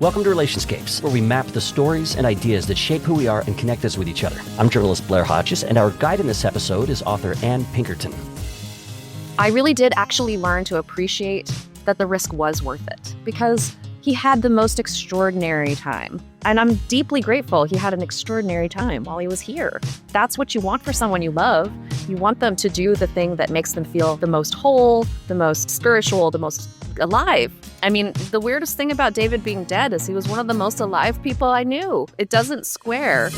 Welcome to Relationscapes, where we map the stories and ideas that shape who we are and connect us with each other. I'm journalist Blair Hodges, and our guide in this episode is author Anne Pinkerton. I really did actually learn to appreciate that the risk was worth it because he had the most extraordinary time. And I'm deeply grateful he had an extraordinary time while he was here. That's what you want for someone you love. You want them to do the thing that makes them feel the most whole, the most spiritual, the most alive. I mean, the weirdest thing about David being dead is he was one of the most alive people I knew. It doesn't square.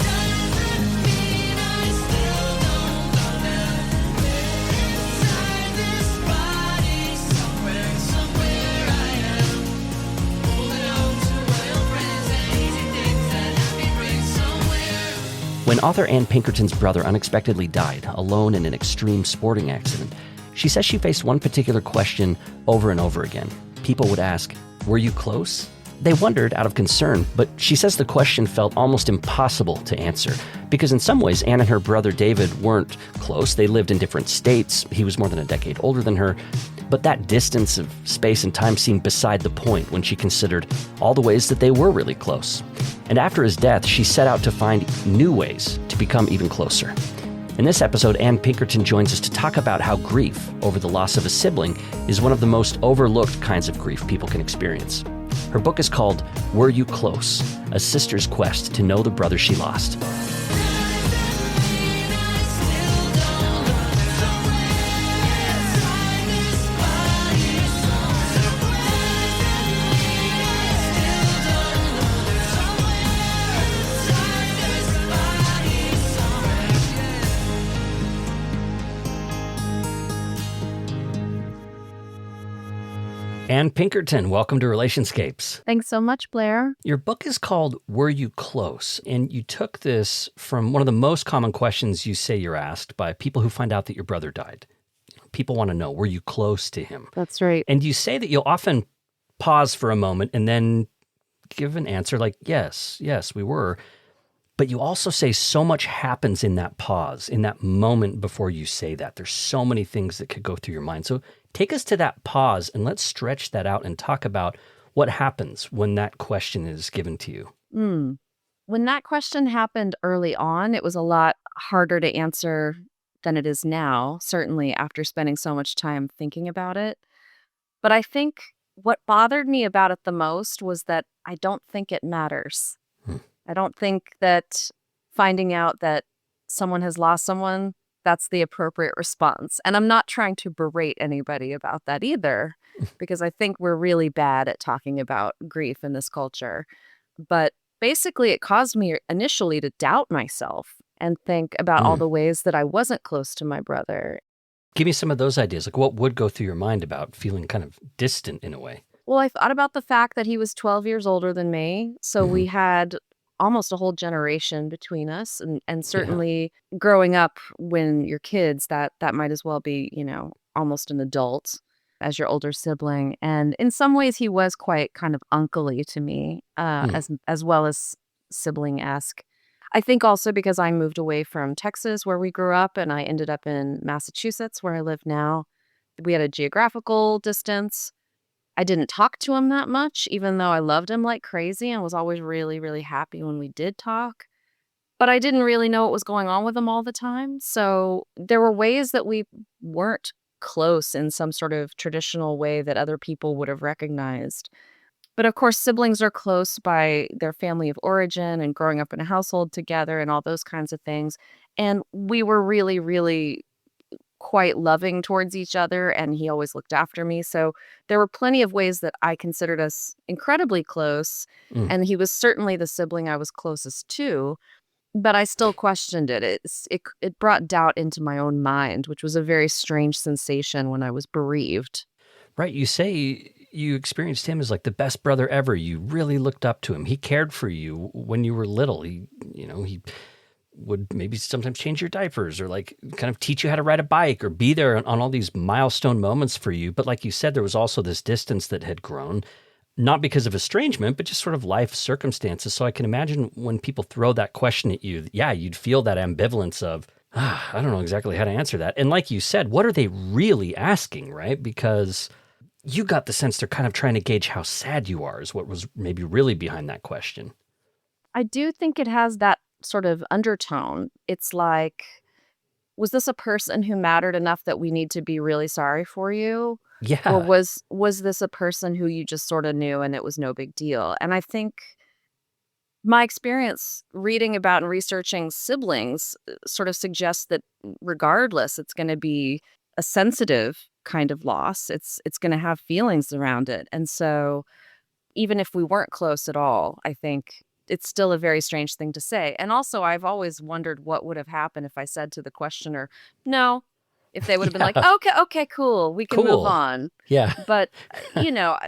When author Anne Pinkerton's brother unexpectedly died, alone in an extreme sporting accident, she says she faced one particular question over and over again. People would ask, "Were you close?" They wondered out of concern, but she says the question felt almost impossible to answer because in some ways Anne and her brother David weren't close. They lived in different states. He was more than a decade older than her. But that distance of space and time seemed beside the point when she considered all the ways that they were really close. And after his death, she set out to find new ways to become even closer. In this episode, Anne Pinkerton joins us to talk about how grief over the loss of a sibling is one of the most overlooked kinds of grief people can experience. Her book is called Were You Close? A Sister's Quest to Know the Brother She Lost. Anne Pinkerton, welcome to Relationscapes. Thanks so much, Blair. Your book is called Were You Close? And you took this from one of the most common questions you say you're asked by people who find out that your brother died. People want to know, were you close to him? That's right. And you say that you'll often pause for a moment and then give an answer like, yes, we were. But you also say so much happens in that pause, in that moment before you say that. There's so many things that could go through your mind. So take us to that pause and let's stretch that out and talk about what happens when that question is given to you. When that question happened early on, it was a lot harder to answer than it is now, certainly after spending so much time thinking about it. But I think what bothered me about it the most was that I don't think it matters. I don't think that finding out that someone has lost someone, that's the appropriate response. And I'm not trying to berate anybody about that either, because I think we're really bad at talking about grief in this culture. But basically, it caused me initially to doubt myself and think about all the ways that I wasn't close to my brother. Give me some of those ideas. Like what would go through your mind about feeling kind of distant in a way? Well, I thought about the fact that he was 12 years older than me. So we had almost a whole generation between us. And certainly growing up when you're kids, that might as well be, almost an adult as your older sibling. And in some ways, he was quite kind of uncle-y to me, as well as sibling-esque. I think also because I moved away from Texas where we grew up and I ended up in Massachusetts where I live now. We had a geographical distance. I didn't talk to him that much, even though I loved him like crazy and was always really, really happy when we did talk. But I didn't really know what was going on with him all the time. So there were ways that we weren't close in some sort of traditional way that other people would have recognized. But of course, siblings are close by their family of origin and growing up in a household together and all those kinds of things. And we were really, really quite loving towards each other, and he always looked after me. So there were plenty of ways that I considered us incredibly close, and he was certainly the sibling I was closest to, but I still questioned it. It brought doubt into my own mind, which was a very strange sensation when I was bereaved. Right. You say you experienced him as like the best brother ever. You really looked up to him. He cared for you when you were little. He would maybe sometimes change your diapers or like kind of teach you how to ride a bike or be there on all these milestone moments for you. But like you said, there was also this distance that had grown, not because of estrangement, but just sort of life circumstances. So I can imagine when people throw that question at you, you'd feel that ambivalence of, I don't know exactly how to answer that. And like you said, what are they really asking, right? Because you got the sense they're kind of trying to gauge how sad you are, is what was maybe really behind that question. I do think it has that sort of undertone. It's like, was this a person who mattered enough that we need to be really sorry for you? Or Yeah. was this a person who you just sort of knew and it was no big deal? And I think my experience reading about and researching siblings sort of suggests that regardless, it's going to be a sensitive kind of loss. It's going to have feelings around it. And so even if we weren't close at all, I think it's still a very strange thing to say. And also, I've always wondered what would have happened if I said to the questioner, no, if they would have been like, Yeah. okay, okay, cool, we can move Cool. on. Yeah. But,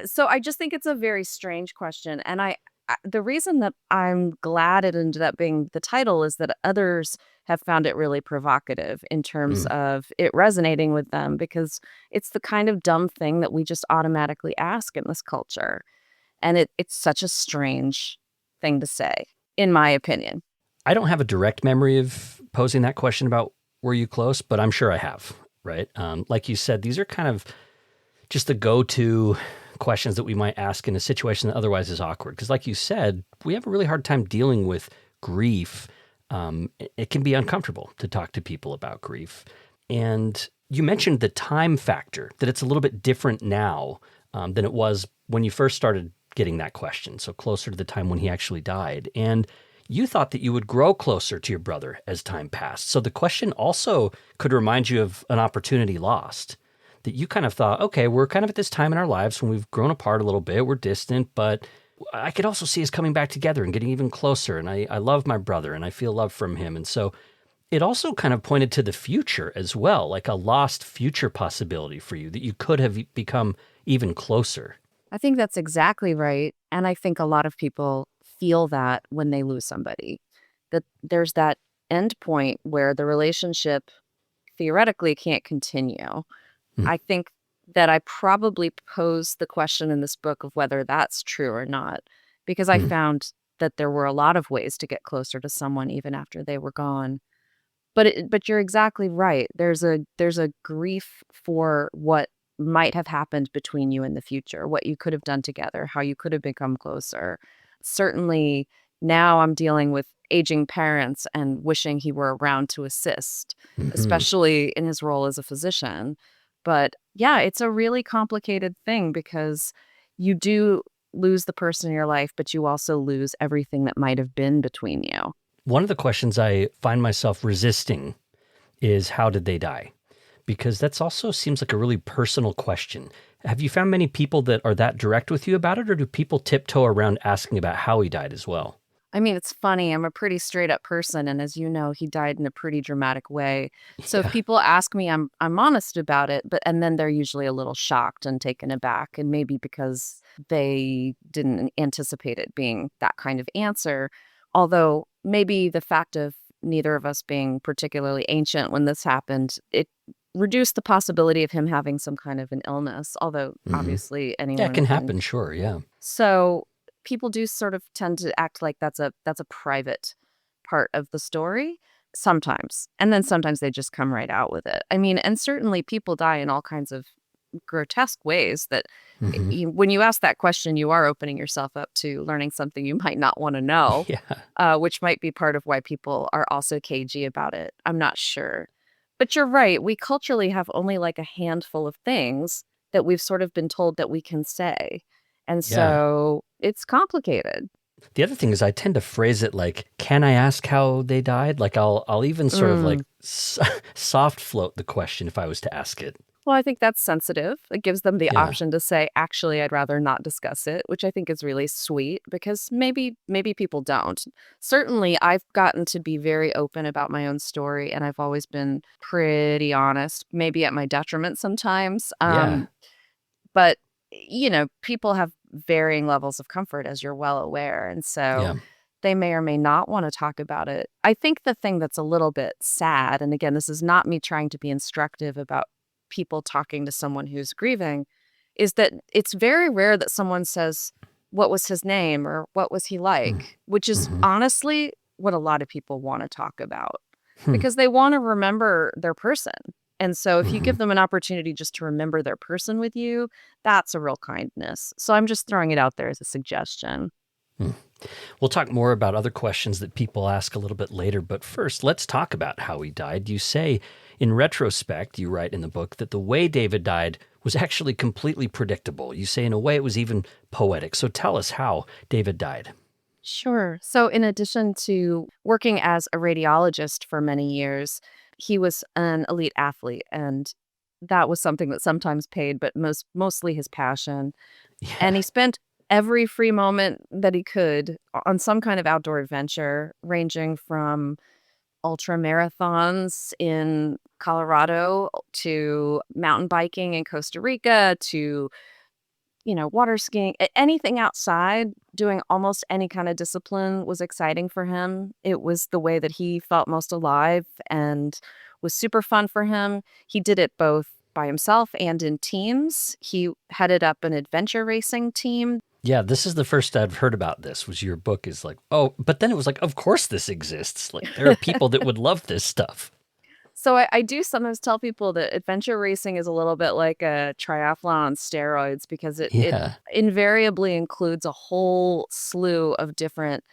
so I just think it's a very strange question. And the reason that I'm glad it ended up being the title is that others have found it really provocative in terms Mm. of it resonating with them because it's the kind of dumb thing that we just automatically ask in this culture. And it's such a strange thing to say, in my opinion. I don't have a direct memory of posing that question about were you close, but I'm sure I have, right? Like you said, these are kind of just the go-to questions that we might ask in a situation that otherwise is awkward. Because like you said, we have a really hard time dealing with grief. It can be uncomfortable to talk to people about grief. And you mentioned the time factor, that it's a little bit different now than it was when you first started getting that question, so closer to the time when he actually died. And you thought that you would grow closer to your brother as time passed. So the question also could remind you of an opportunity lost, that you kind of thought, okay, we're kind of at this time in our lives when we've grown apart a little bit, we're distant, but I could also see us coming back together and getting even closer. And I love my brother and I feel love from him. And so it also kind of pointed to the future as well, like a lost future possibility for you that you could have become even closer. I think that's exactly right. And I think a lot of people feel that when they lose somebody, that there's that end point where the relationship theoretically can't continue. Mm. I think that I probably posed the question in this book of whether that's true or not, because I Mm. found that there were a lot of ways to get closer to someone even after they were gone. But you're exactly right. There's a grief for what might have happened between you in the future, what you could have done together, how you could have become closer. Certainly now I'm dealing with aging parents and wishing he were around to assist, Hmm. especially in his role as a physician. But yeah, it's a really complicated thing because you do lose the person in your life, but you also lose everything that might have been between you. One of the questions I find myself resisting is how did they die? Because that's also seems like a really personal question. Have you found many people that are that direct with you about it, or do people tiptoe around asking about how he died as well? I mean, it's funny. I'm a pretty straight up person, and as you know, he died in a pretty dramatic way. So if Yeah. people ask me, I'm honest about it, but and then they're usually a little shocked and taken aback, and maybe because they didn't anticipate it being that kind of answer. Although maybe the fact of neither of us being particularly ancient when this happened, it reduced the possibility of him having some kind of an illness, although Hmm. obviously Yeah, it anyone can can. happen, sure, yeah. So people do sort of tend to act like that's a private part of the story sometimes. And then sometimes they just come right out with it. I mean, and certainly people die in all kinds of grotesque ways that Hmm. when you ask that question, you are opening yourself up to learning something you might not want to know, Yeah. which might be part of why people are also cagey about it. I'm not sure. But you're right. We culturally have only like a handful of things that we've sort of been told that we can say. And Yeah. so it's complicated. The other thing is I tend to phrase it like, can I ask how they died? Like I'll even sort of like Mm. soft float the question if I was to ask it. Well, I think that's sensitive. It gives them the Yeah. option to say, actually, I'd rather not discuss it, which I think is really sweet because maybe people don't. Certainly, I've gotten to be very open about my own story, and I've always been pretty honest, maybe at my detriment sometimes. Yeah. But people have varying levels of comfort, as you're well aware, and so Yeah. they may or may not want to talk about it. I think the thing that's a little bit sad, and again, this is not me trying to be instructive about people talking to someone who's grieving, is that it's very rare that someone says, "What was his name?" or "What was he like?" Which is Mm-hmm. honestly what a lot of people want to talk about Hmm. because they want to remember their person. And so if you Hmm. give them an opportunity just to remember their person with you, that's a real kindness. So I'm just throwing it out there as a suggestion. Hmm. We'll talk more about other questions that people ask a little bit later, but first, let's talk about how he died. You say, in retrospect, you write in the book that the way David died was actually completely predictable. You say, in a way, it was even poetic. So tell us how David died. Sure. So, in addition to working as a radiologist for many years, he was an elite athlete, and that was something that sometimes paid, but mostly his passion. Yeah, And he spent every free moment that he could on some kind of outdoor adventure, ranging from ultra marathons in Colorado to mountain biking in Costa Rica to water skiing, anything outside, doing almost any kind of discipline was exciting for him. It was the way that he felt most alive and was super fun for him. He did it both by himself and in teams. He headed up an adventure racing team. yeah. This is the first I've heard about this. Was your book is like, oh, but then it was like, of course this exists. Like there are people that would love this stuff. So I do sometimes tell people that adventure racing is a little bit like a triathlon on steroids because it Yeah, invariably includes a whole slew of different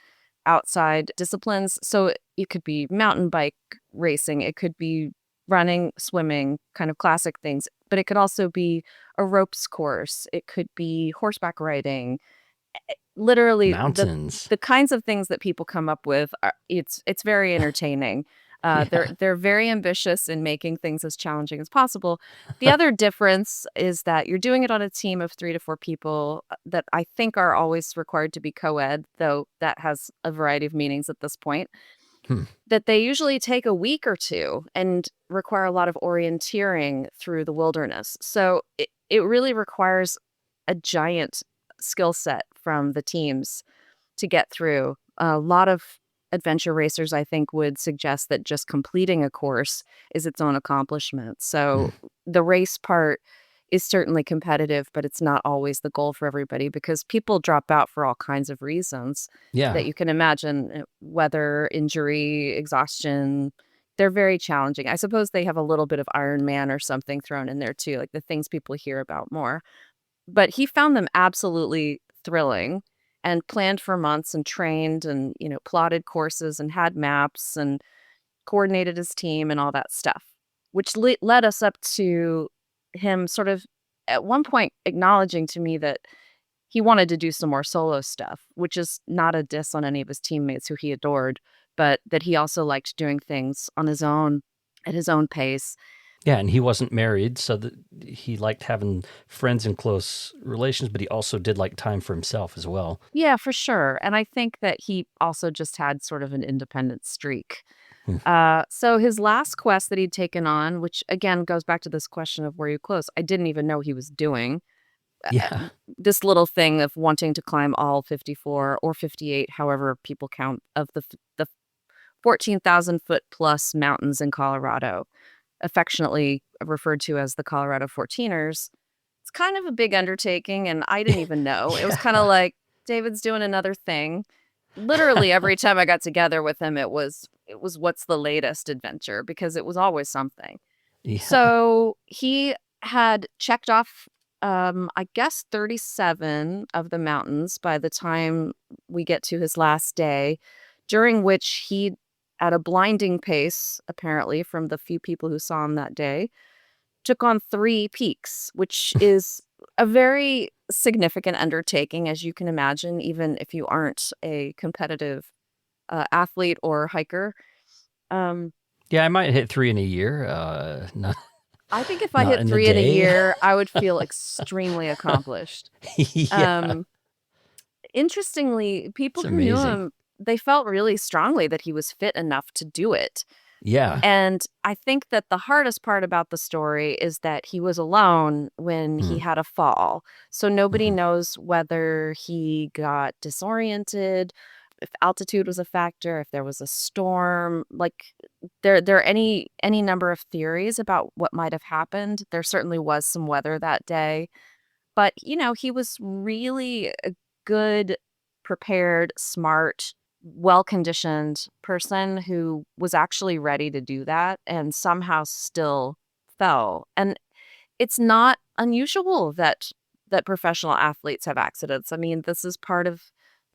outside disciplines. So it could be mountain bike racing, it could be running, swimming, kind of classic things, but it could also be a ropes course, it could be horseback riding. Literally mountains. the kinds of things that people come up with are it's very entertaining. Yeah. They're very ambitious in making things as challenging as possible. The other difference is that you're doing it on a team of 3 to 4 people, that I think are always required to be co-ed, though that has a variety of meanings at this point, Hmm. that they usually take a week or 2 and require a lot of orienteering through the wilderness. So it really requires a giant skill set from the teams to get through. A lot of adventure racers, I think, would suggest that just completing a course is its own accomplishment. Hmm. So the race part is certainly competitive, but it's not always the goal for everybody because people drop out for all kinds of reasons that Yeah. you can imagine, weather, injury, exhaustion. They're very challenging. I suppose they have a little bit of Iron Man or something thrown in there too, like the things people hear about more. But he found them absolutely thrilling and planned for months and trained and, plotted courses and had maps and coordinated his team and all that stuff, which led us up to him sort of at one point acknowledging to me that he wanted to do some more solo stuff, which is not a diss on any of his teammates who he adored, but that he also liked doing things on his own at his own pace. Yeah, and he wasn't married, so that he liked having friends and close relations, but he also did like time for himself as well. Yeah, for sure. And I think that he also just had sort of an independent streak. Hmm. So his last quest that he'd taken on, which again goes back to this question of were you close? I didn't even know he was doing Yeah. this little thing of wanting to climb all 54 or 58, however people count, of the 14,000 foot plus mountains in Colorado, affectionately referred to as the Colorado 14ers. It's kind of a big undertaking, and I didn't even know. It was kind of Yeah. like David's doing another thing. Literally every time I got together with him, it was what's the latest adventure because it was always something. Yeah. So he had checked off, I guess 37 of the mountains by the time we get to his last day, during which he, at a blinding pace, apparently from the few people who saw him that day, took on 3 peaks, which is a very significant undertaking, as you can imagine, even if you aren't a competitive athlete or hiker. Um, Yeah, I might hit 3 in a year. Not I think if I not hit in a 3 in a day. year, I would feel extremely accomplished. Yeah. Um, Interestingly, It's people who knew amazing. him, they felt really strongly that he was fit enough to do it. Yeah. And I think that the hardest part about the story is that he was alone when he Hmm. had a fall. So nobody Mhm. knows whether he got disoriented, if altitude was a factor, if there was a storm. Like there are any number of theories about what might have happened. There certainly was some weather that day, but he was really a good, prepared, smart, well-conditioned person who was actually ready to do that and somehow still fell. And it's not unusual that professional athletes have accidents. I mean, this is part of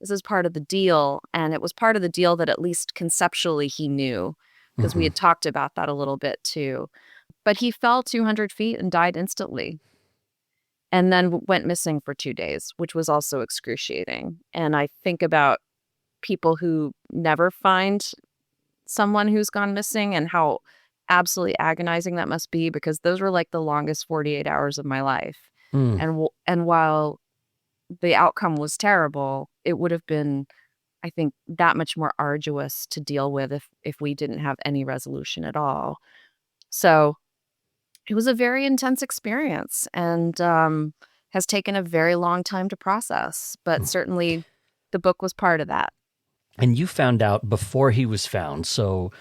the deal, and it was part of the deal that at least conceptually he knew, because we Hmm. had talked about that a little bit too. But he fell 200 feet and died instantly, and then went missing for 2 days, which was also excruciating. And I think about people who never find someone who's gone missing and how absolutely agonizing that must be, because those were like the longest 48 hours of my life. Mm. And while the outcome was terrible, it would have been, I think, that much more arduous to deal with if we didn't have any resolution at all. So it was a very intense experience, and has taken a very long time to process. But certainly the book was part of that. And you found out before he was found. So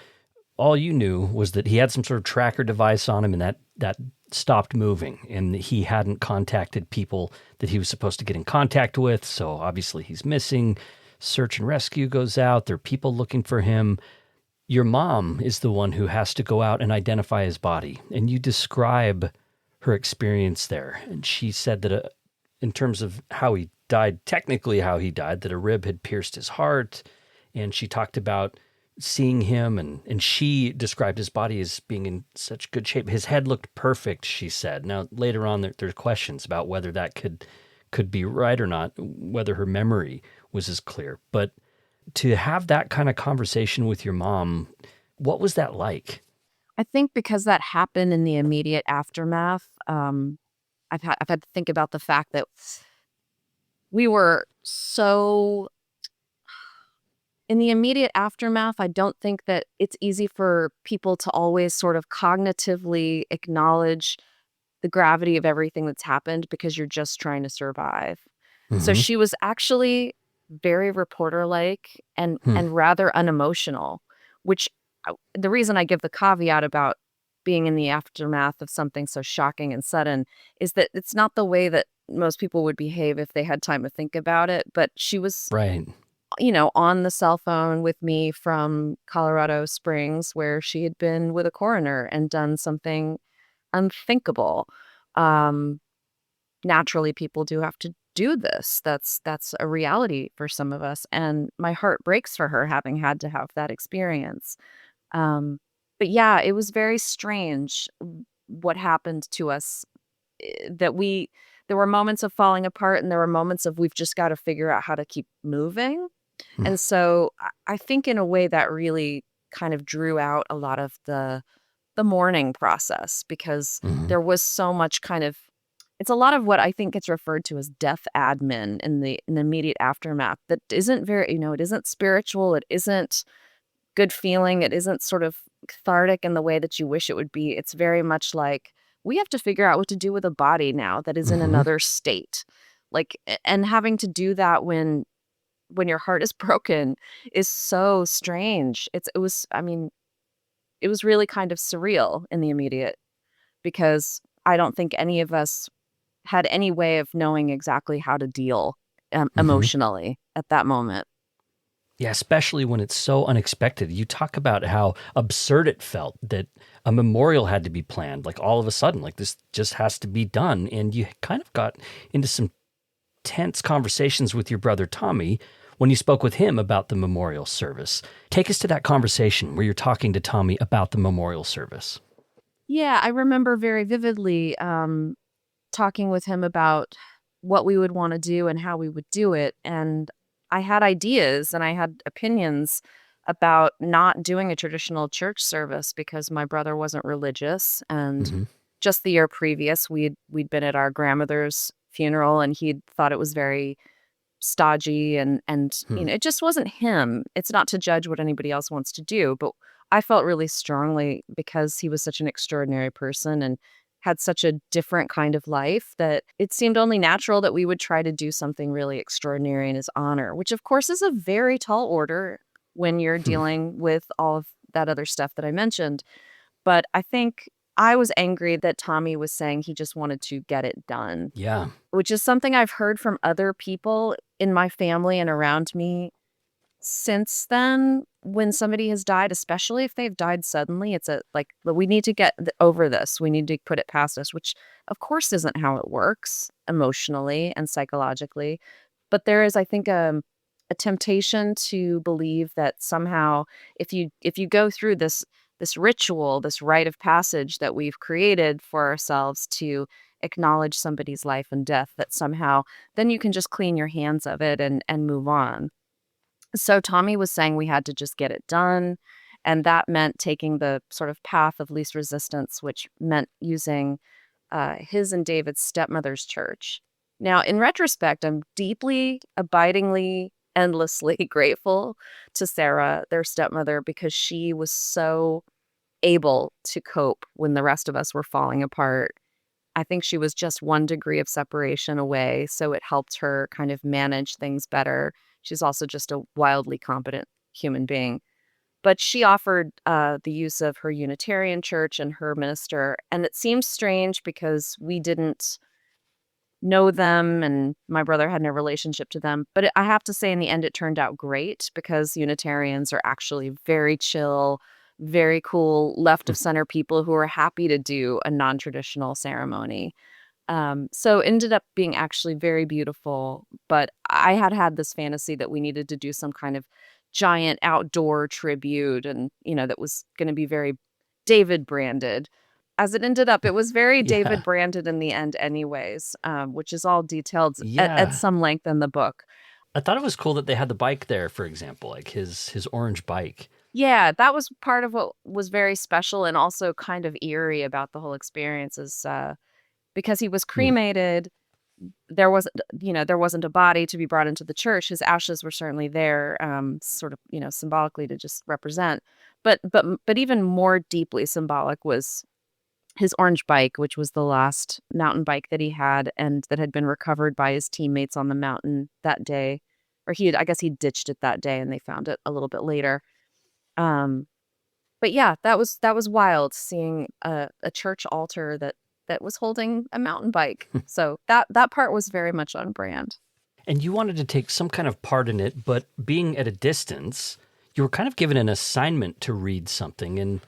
all you knew was that he had some sort of tracker device on him, and that stopped moving, and he hadn't contacted people that he was supposed to get in contact with. So obviously he's missing. Search and rescue goes out. There are people looking for him. Your mom is the one who has to go out and identify his body. And you describe her experience there. And she said that in terms of how he died, technically how he died, that a rib had pierced his heart. And she talked about seeing him, and she described his body as being in such good shape. His head looked perfect, she said. Now, later on, there's questions about whether that could be right or not, whether her memory was as clear. But to have that kind of conversation with your mom, what was that like? I think because that happened in the immediate aftermath, I've had to think about the fact that we were so in the immediate aftermath. I don't think that it's easy for people to always sort of cognitively acknowledge the gravity of everything that's happened, because you're just trying to survive. So Mm-hmm. she was actually very reporter-like and Hmm. and rather unemotional, which the reason I give the caveat about being in the aftermath of something so shocking and sudden is that it's not the way that most people would behave if they had time to think about it. But she was, Right. on the cell phone with me from Colorado Springs, where she had been with a coroner and done something unthinkable. Um, Naturally, people do have to do this. That's a reality for some of us, and my heart breaks for her having had to have that experience. Um, but yeah, it was very strange what happened to us. That there were moments of falling apart, and there were moments of we've just got to figure out how to keep moving. Hmm. And so I think in a way that really kind of drew out a lot of the mourning process, because Hmm. there was so much kind of, it's a lot of what I think gets referred to as death admin in the immediate aftermath, that isn't very, it isn't spiritual, it isn't good feeling, it isn't sort of cathartic in the way that you wish it would be. It's very much like, we have to figure out what to do with a body now that is in Hmm. another state. Like, and having to do that when your heart is broken is so strange. I mean, it was really kind of surreal in the immediate, because I don't think any of us had any way of knowing exactly how to deal Hmm. emotionally at that moment. Yeah, especially when it's so unexpected. You talk about how absurd it felt that a memorial had to be planned, like all of a sudden, like this just has to be done. And you kind of got into some tense conversations with your brother Tommy when you spoke with him about the memorial service. Take us to that conversation where you're talking to Tommy about the memorial service. Yeah, I remember very vividly talking with him about what we would want to do and how we would do it. And I had ideas and I had opinions about not doing a traditional church service, because my brother wasn't religious. And Hmm. just the year previous, we'd been at our grandmother's funeral, and he'd thought it was very stodgy, and Hmm. it just wasn't him. It's not to judge what anybody else wants to do, but I felt really strongly, because he was such an extraordinary person and had such a different kind of life, that it seemed only natural that we would try to do something really extraordinary in his honor, which of course is a very tall order when you're Hmm. dealing with all of that other stuff that I mentioned. But I think I was angry that Tommy was saying he just wanted to get it done, Yeah. which is something I've heard from other people in my family and around me since then, when somebody has died, especially if they've died suddenly, it's like, we need to get over this. We need to put it past us, which of course isn't how it works emotionally and psychologically. But there is, I think, a temptation to believe that somehow if you go through this ritual, this rite of passage that we've created for ourselves to acknowledge somebody's life and death, that somehow then you can just clean your hands of it and move on. So Tommy was saying we had to just get it done. And that meant taking the sort of path of least resistance, which meant using his and David's stepmother's church. Now, in retrospect, I'm deeply, abidingly, endlessly grateful to Sarah, their stepmother, because she was so able to cope when the rest of us were falling apart. I think she was just one degree of separation away, so it helped her kind of manage things better. She's also just a wildly competent human being. But she offered the use of her Unitarian church and her minister, and it seems strange because we didn't know them and my brother had no relationship to them. But I have to say, in the end, it turned out great because Unitarians are actually very chill, very cool, left of center people who are happy to do a non-traditional ceremony. So it ended up being actually very beautiful. But I had this fantasy that we needed to do some kind of giant outdoor tribute and, that was going to be very David branded. As it ended up, it was very Yeah. David branded in the end anyways, which is all detailed at Yeah. some length in the book. I thought it was cool that they had the bike there, for example, like his orange bike. Yeah, that was part of what was very special and also kind of eerie about the whole experience is because he was Hmm. cremated, there wasn't a body to be brought into the church. His ashes were certainly there, sort of, symbolically to just represent. But even more deeply symbolic was his orange bike, which was the last mountain bike that he had and that had been recovered by his teammates on the mountain that day. Or I guess he ditched it that day and they found it a little bit later. Um, but yeah, that was wild seeing a church altar that was holding a mountain bike. So that part was very much on brand. And you wanted to take some kind of part in it, but being at a distance, you were kind of given an assignment to read something. And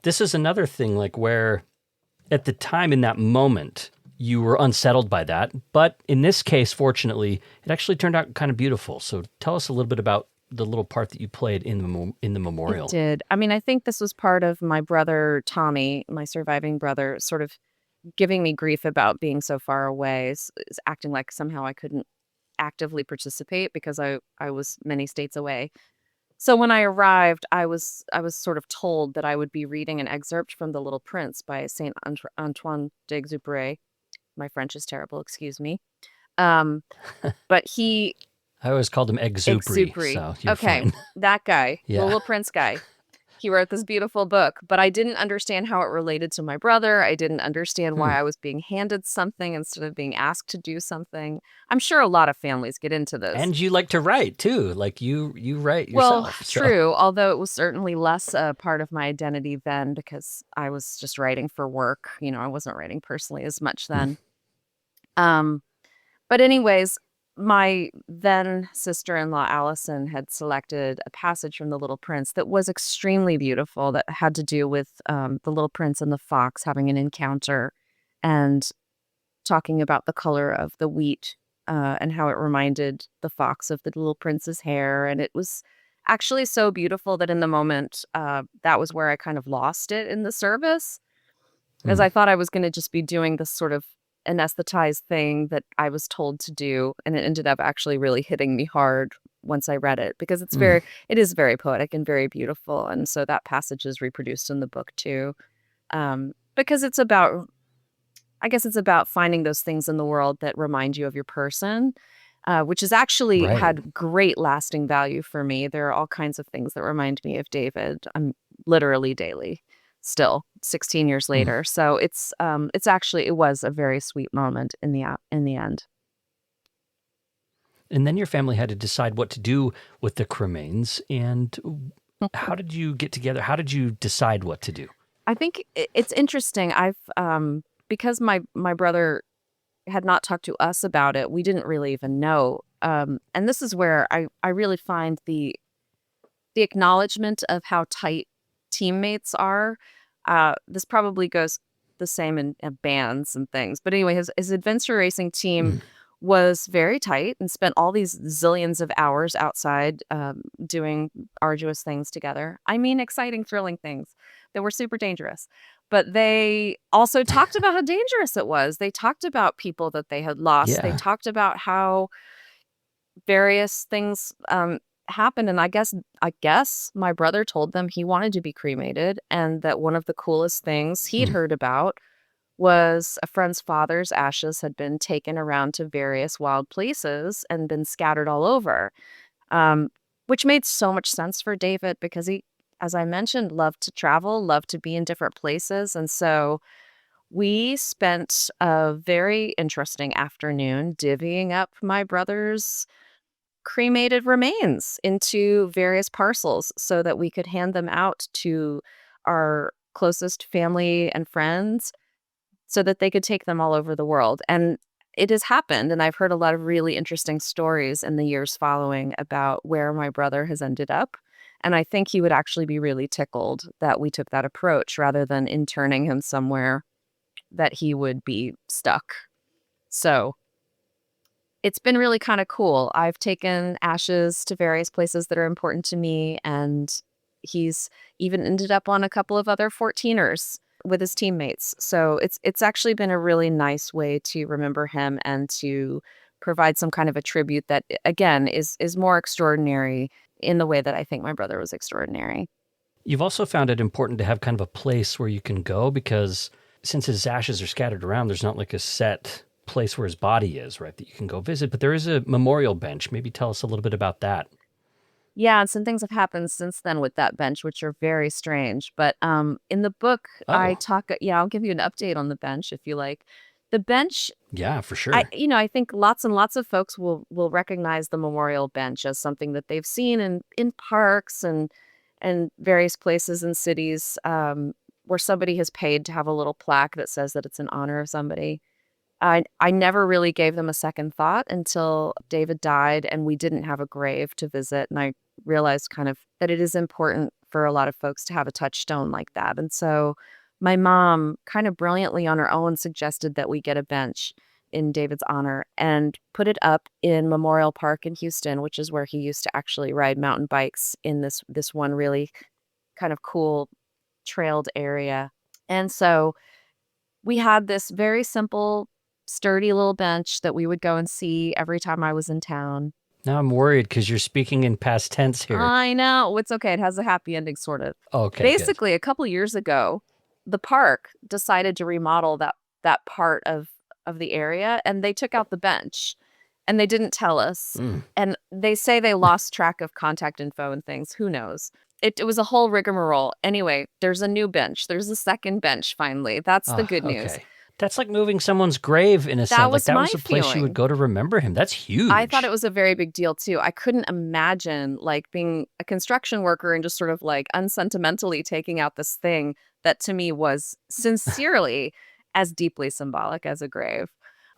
this is another thing, like where at the time in that moment, you were unsettled by that. But in this case, fortunately, it actually turned out kind of beautiful. So tell us a little bit about the little part that you played in the It memorial. did. I mean, I think this was part of my brother Tommy, my surviving brother, sort of giving me grief about being so far away, is acting like somehow I couldn't actively participate because I was many states away. So when I arrived, I was sort of told that I would be reading an excerpt from The Little Prince by Saint Antoine d'Exupéry. My French is terrible, excuse me. Um, but he I always called him Exupri, Exupéry. so you're Okay, fine. that guy, the Yeah. Little Prince guy. He wrote this beautiful book, but I didn't understand how it related to my brother. I didn't understand Hmm. why I was being handed something instead of being asked to do something. I'm sure a lot of families get into this. And you like to write too. Like you write Well, yourself. So true, although it was certainly less a part of my identity then because I was just writing for work. I wasn't writing personally as much then. Um, but anyways, my then sister-in-law Allison had selected a passage from The Little Prince that was extremely beautiful that had to do with the little prince and the fox having an encounter and talking about the color of the wheat and how it reminded the fox of the little prince's hair. And it was actually so beautiful that in the moment, that was where I kind of lost it in the service, because hmm. I thought I was going to just be doing this sort of anesthetized thing that I was told to do. And it ended up actually really hitting me hard once I read it because Hmm. it is very poetic and very beautiful. And so that passage is reproduced in the book too. Because I guess it's about finding those things in the world that remind you of your person, which has actually Right. had great lasting value for me. There are all kinds of things that remind me of David. I'm literally daily, still 16 years Hmm. later. So it was a very sweet moment in the end. And then your family had to decide what to do with the cremains. And how did you get together? How did you decide what to do? I think it's interesting. Because my brother had not talked to us about it. We didn't really even know. And this is where I really find the the acknowledgement of how tight teammates are. This probably goes the same in bands and things. But anyway, his adventure racing team Mm. was very tight and spent all these zillions of hours outside doing arduous things together. I mean, exciting, thrilling things that were super dangerous. But they also talked about how dangerous it was. They talked about people that they had lost. They Yeah. talked about how various things happened. And I guess my brother told them he wanted to be cremated, and that one of the coolest things he'd Mm. heard about was a friend's father's ashes had been taken around to various wild places and been scattered all over, um, which made so much sense for David because he, as I mentioned, loved to travel, loved to be in different places. And so we spent a very interesting afternoon divvying up my brother's cremated remains into various parcels so that we could hand them out to our closest family and friends so that they could take them all over the world. And it has happened. And I've heard a lot of really interesting stories in the years following about where my brother has ended up. And I think he would actually be really tickled that we took that approach rather than interning him somewhere that he would be stuck. So it's been really kind of cool. I've taken ashes to various places that are important to me, and he's even ended up on a couple of other 14ers with his teammates. So it's actually been a really nice way to remember him and to provide some kind of a tribute that again is more extraordinary in the way that I think my brother was extraordinary. You've also found it important to have kind of a place where you can go because since his ashes are scattered around, there's not like a set place where his body is, right, that you can go visit. But there is a memorial bench. Maybe tell us a little bit about that. Yeah, and some things have happened since then with that bench, which are very strange. But in the book, I Oh, talk. Yeah, I'll give you an update on the bench if you like. The bench, yeah, for sure. I think lots and lots of folks will recognize the memorial bench as something that they've seen in parks and various places in cities where somebody has paid to have a little plaque that says that it's in honor of somebody. I never really gave them a second thought until David died and we didn't have a grave to visit. And I realized kind of that it is important for a lot of folks to have a touchstone like that. And so my mom kind of brilliantly on her own suggested that we get a bench in David's honor and put it up in Memorial Park in Houston, which is where he used to actually ride mountain bikes in this one really kind of cool trailed area. And so we had this very simple, sturdy little bench that we would go and see every time I was in town. Now I'm worried because you're speaking in past tense here. I know. It's okay. It has a happy ending, sort of. Okay, good. Basically, a couple years ago, the park decided to remodel that part of the area, and they took out the bench, and they didn't tell us. Mm. And they say they lost track of contact info and things. Who knows? It was a whole rigmarole. Anyway, there's a new bench. There's a second bench finally. That's the Oh, good news. okay. That's like moving someone's grave in a sense. That Like was that my was a place you would feeling. go to remember him. That's huge. I thought it was a very big deal too. I couldn't imagine like being a construction worker and just sort of like unsentimentally taking out this thing that to me was sincerely as deeply symbolic as a grave.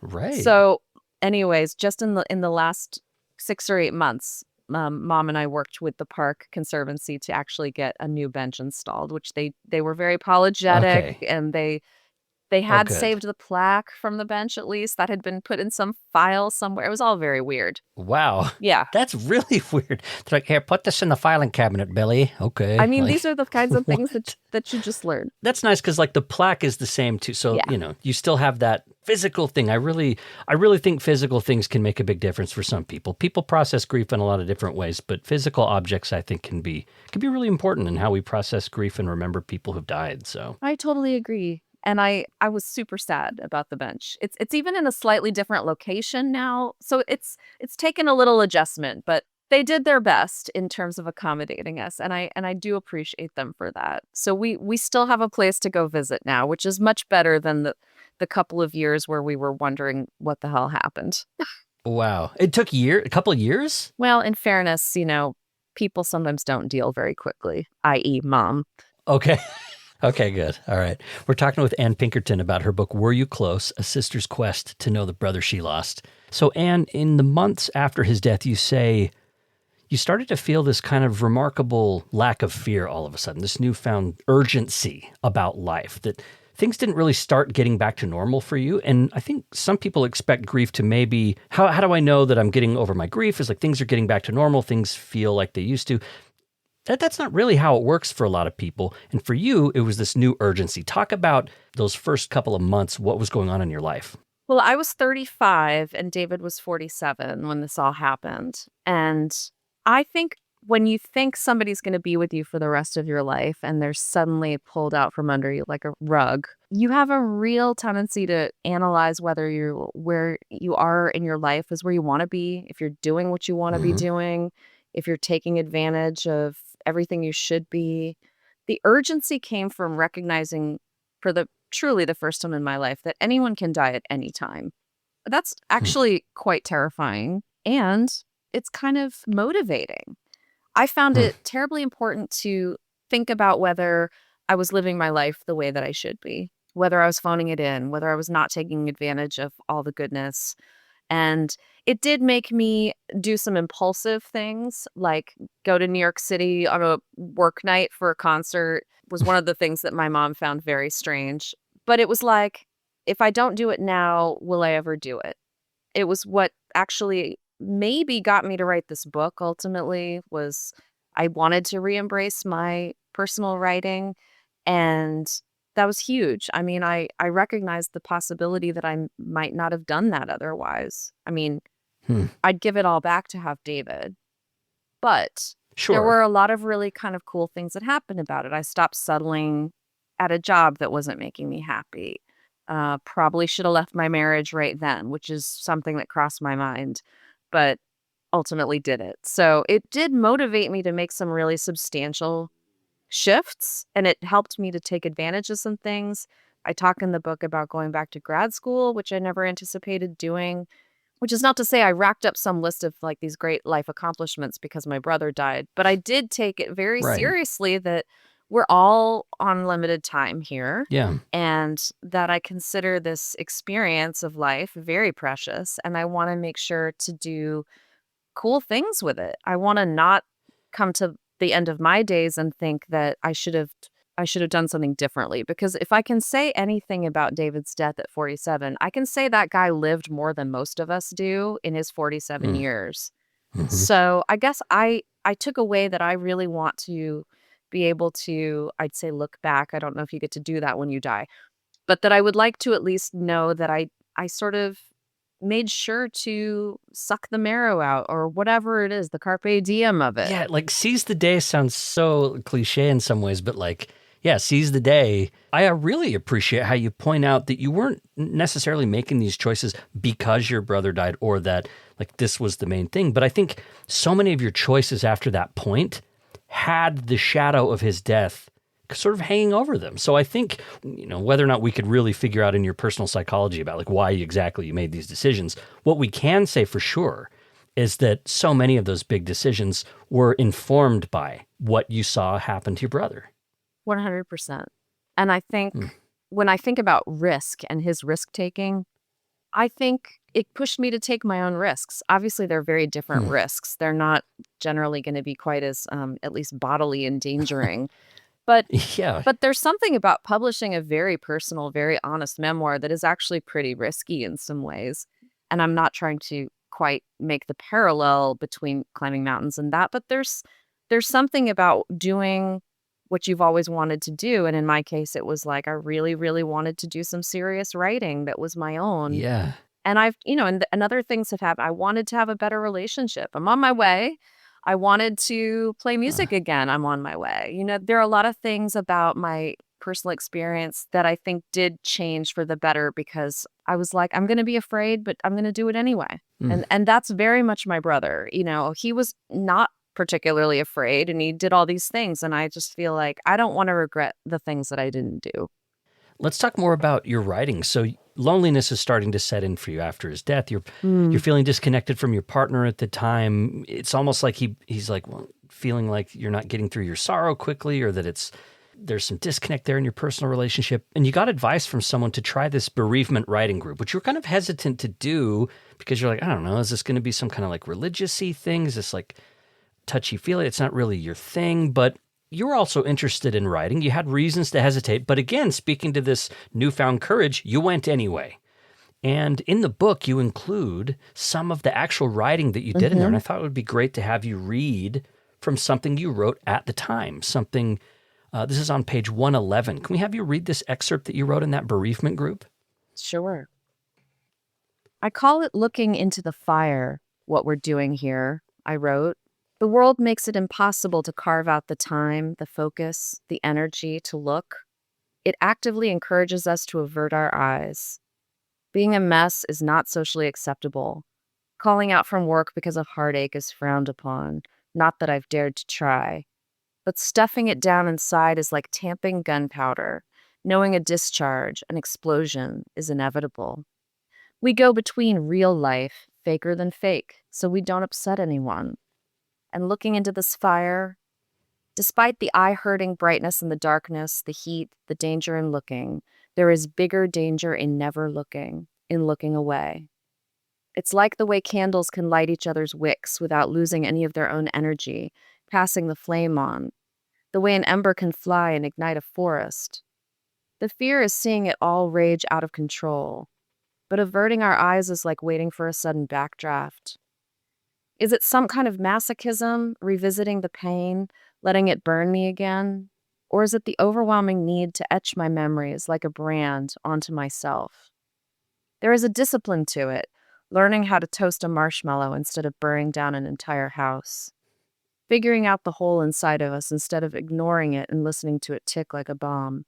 Right. So, anyways, just in the last 6 or 8 months, Mom and I worked with the Park Conservancy to actually get a new bench installed, which they were very apologetic Okay. and they Oh, had good. saved the plaque from the bench at least that had been put in some file somewhere. It was all very weird. Wow. Yeah. That's really weird. They're like, here, put this in the filing cabinet, Billy. I Okay. mean, these Like, are the kinds of things what? that you just learn. That's nice because like the plaque is the same too. So, Yeah. you still have that physical thing. I really think physical things can make a big difference for some people. People process grief in a lot of different ways, but physical objects I think can be really important in how we process grief and remember people who've died. So, I totally agree. And I was super sad about the bench. It's even in a slightly different location now. So it's taken a little adjustment, but they did their best in terms of accommodating us. And I do appreciate them for that. So we still have a place to go visit now, which is much better than the couple of years where we were wondering what the hell happened. wow. It took a couple of years? Well, in fairness, people sometimes don't deal very quickly, i.e., Mom. Okay. Okay, good. All right. We're talking with Anne Pinkerton about her book, Were You Close? A Sister's Quest to Know the Brother She Lost. So, Anne, in the months after his death, you say you started to feel this kind of remarkable lack of fear all of a sudden, this newfound urgency about life, that things didn't really start getting back to normal for you. And I think some people expect grief to maybe, how do I know that I'm getting over my grief? Is like things are getting back to normal, things feel like they used to. That's not really how it works for a lot of people. And for you, it was this new urgency. Talk about those first couple of months, what was going on in your life. Well, I was 35 and David was 47 when this all happened. And I think when you think somebody's going to be with you for the rest of your life and they're suddenly pulled out from under you like a rug, you have a real tendency to analyze whether where you are in your life is where you want to be, if you're doing what you want to be doing, if you're taking advantage of everything you should be. The urgency came from recognizing for truly the first time in my life that anyone can die at any time. That's actually quite terrifying, and it's kind of motivating. I found it terribly important to think about whether I was living my life the way that I should be, whether I was phoning it in, whether I was not taking advantage of all the goodness. And it did make me do some impulsive things, like go to New York City on a work night for a concert was one of the things that my mom found very strange. But it was like, if I don't do it now, will I ever do it? It was what actually maybe got me to write this book ultimately. Was I wanted to re-embrace my personal writing, and that was huge. I mean, I recognized the possibility that I might not have done that otherwise. I mean, I'd give it all back to have David, but there were a lot of really kind of cool things that happened about it. I stopped settling at a job that wasn't making me happy. Probably should have left my marriage right then, which is something that crossed my mind, but ultimately did it. So it did motivate me to make some really substantial shifts, and it helped me to take advantage of some things. I talk in the book about going back to grad school, which I never anticipated doing, which is not to say I racked up some list of like these great life accomplishments because my brother died, but I did take it very seriously that we're all on limited time here. Yeah. And that I consider this experience of life very precious. And I want to make sure to do cool things with it. I want to not come to the end of my days and think that I should have done something differently. Because if I can say anything about David's death at 47, I can say that guy lived more than most of us do in his 47 years. So I guess I took away that I really want to be able to, I'd say, look back. I don't know if you get to do that when you die, but that I would like to at least know that I sort of made sure to suck the marrow out, or whatever it is, the carpe diem of it. Yeah, like seize the day sounds so cliche in some ways, but like, yeah, seize the day. I really appreciate how you point out that you weren't necessarily making these choices because your brother died or that like this was the main thing. But I think so many of your choices after that point had the shadow of his death sort of hanging over them. So I think, whether or not we could really figure out in your personal psychology about like why exactly you made these decisions, what we can say for sure is that so many of those big decisions were informed by what you saw happen to your brother. 100%. And I think when I think about risk and his risk taking, I think it pushed me to take my own risks. Obviously, they're very different risks. They're not generally going to be quite as, at least bodily endangering. But there's something about publishing a very personal, very honest memoir that is actually pretty risky in some ways. And I'm not trying to quite make the parallel between climbing mountains and that, but there's something about doing what you've always wanted to do. And in my case, it was like I really, really wanted to do some serious writing that was my own. Yeah. And and other things have happened. I wanted to have a better relationship. I'm on my way. I wanted to play music again. I'm on my way. There are a lot of things about my personal experience that I think did change for the better, because I was like, I'm going to be afraid, but I'm going to do it anyway. And that's very much my brother. He was not particularly afraid and he did all these things. And I just feel like I don't want to regret the things that I didn't do. Let's talk more about your writing. So loneliness is starting to set in for you after his death. You're feeling disconnected from your partner at the time. It's almost like he's like, well, feeling like you're not getting through your sorrow quickly, or that there's some disconnect there in your personal relationship. And you got advice from someone to try this bereavement writing group, which you're kind of hesitant to do because you're like, I don't know, is this going to be some kind of like religious-y thing? Is this like touchy-feely. It's not really your thing, but you were also interested in writing. You had reasons to hesitate. But again, speaking to this newfound courage, you went anyway. And in the book, you include some of the actual writing that you did in there. And I thought it would be great to have you read from something you wrote at the time. Something, this is on page 111. Can we have you read this excerpt that you wrote in that bereavement group? Sure. I call it looking into the fire, what we're doing here, I wrote. The world makes it impossible to carve out the time, the focus, the energy to look. It actively encourages us to avert our eyes. Being a mess is not socially acceptable. Calling out from work because of heartache is frowned upon, not that I've dared to try. But stuffing it down inside is like tamping gunpowder. Knowing a discharge, an explosion, is inevitable. We go between real life, faker than fake, so we don't upset anyone. And looking into this fire, despite the eye-hurting brightness in the darkness, the heat, the danger in looking, there is bigger danger in never looking, in looking away. It's like the way candles can light each other's wicks without losing any of their own energy, passing the flame on. The way an ember can fly and ignite a forest. The fear is seeing it all rage out of control. But averting our eyes is like waiting for a sudden backdraft. Is it some kind of masochism, revisiting the pain, letting it burn me again? Or is it the overwhelming need to etch my memories like a brand onto myself? There is a discipline to it, learning how to toast a marshmallow instead of burning down an entire house. Figuring out the hole inside of us instead of ignoring it and listening to it tick like a bomb.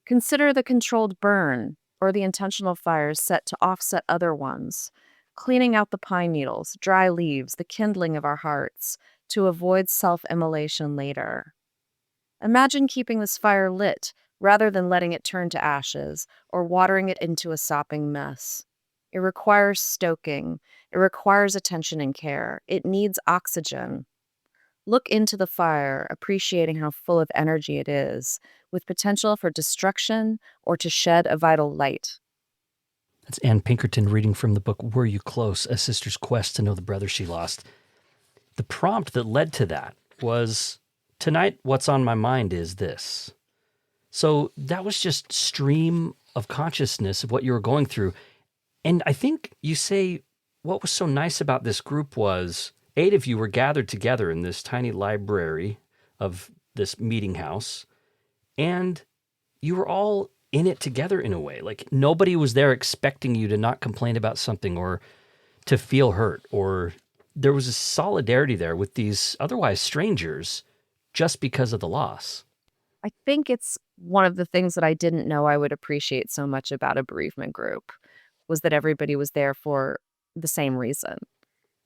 Consider the controlled burn, or the intentional fires set to offset other ones, cleaning out the pine needles, dry leaves, the kindling of our hearts, to avoid self-immolation later. Imagine keeping this fire lit, rather than letting it turn to ashes, or watering it into a sopping mess. It requires stoking. It requires attention and care. It needs oxygen. Look into the fire, appreciating how full of energy it is, with potential for destruction or to shed a vital light. That's Anne Pinkerton reading from the book Were You Close? A Sister's Quest to Know the Brother She Lost. The prompt that led to that was, tonight what's on my mind is this. So that was just stream of consciousness of what you were going through. And I think you say what was so nice about this group was 8 of you were gathered together in this tiny library of this meeting house, and you were all in it together in a way. Like nobody was there expecting you to not complain about something or to feel hurt, or there was a solidarity there with these otherwise strangers just because of the loss. I think it's one of the things that I didn't know I would appreciate so much about a bereavement group, was that everybody was there for the same reason.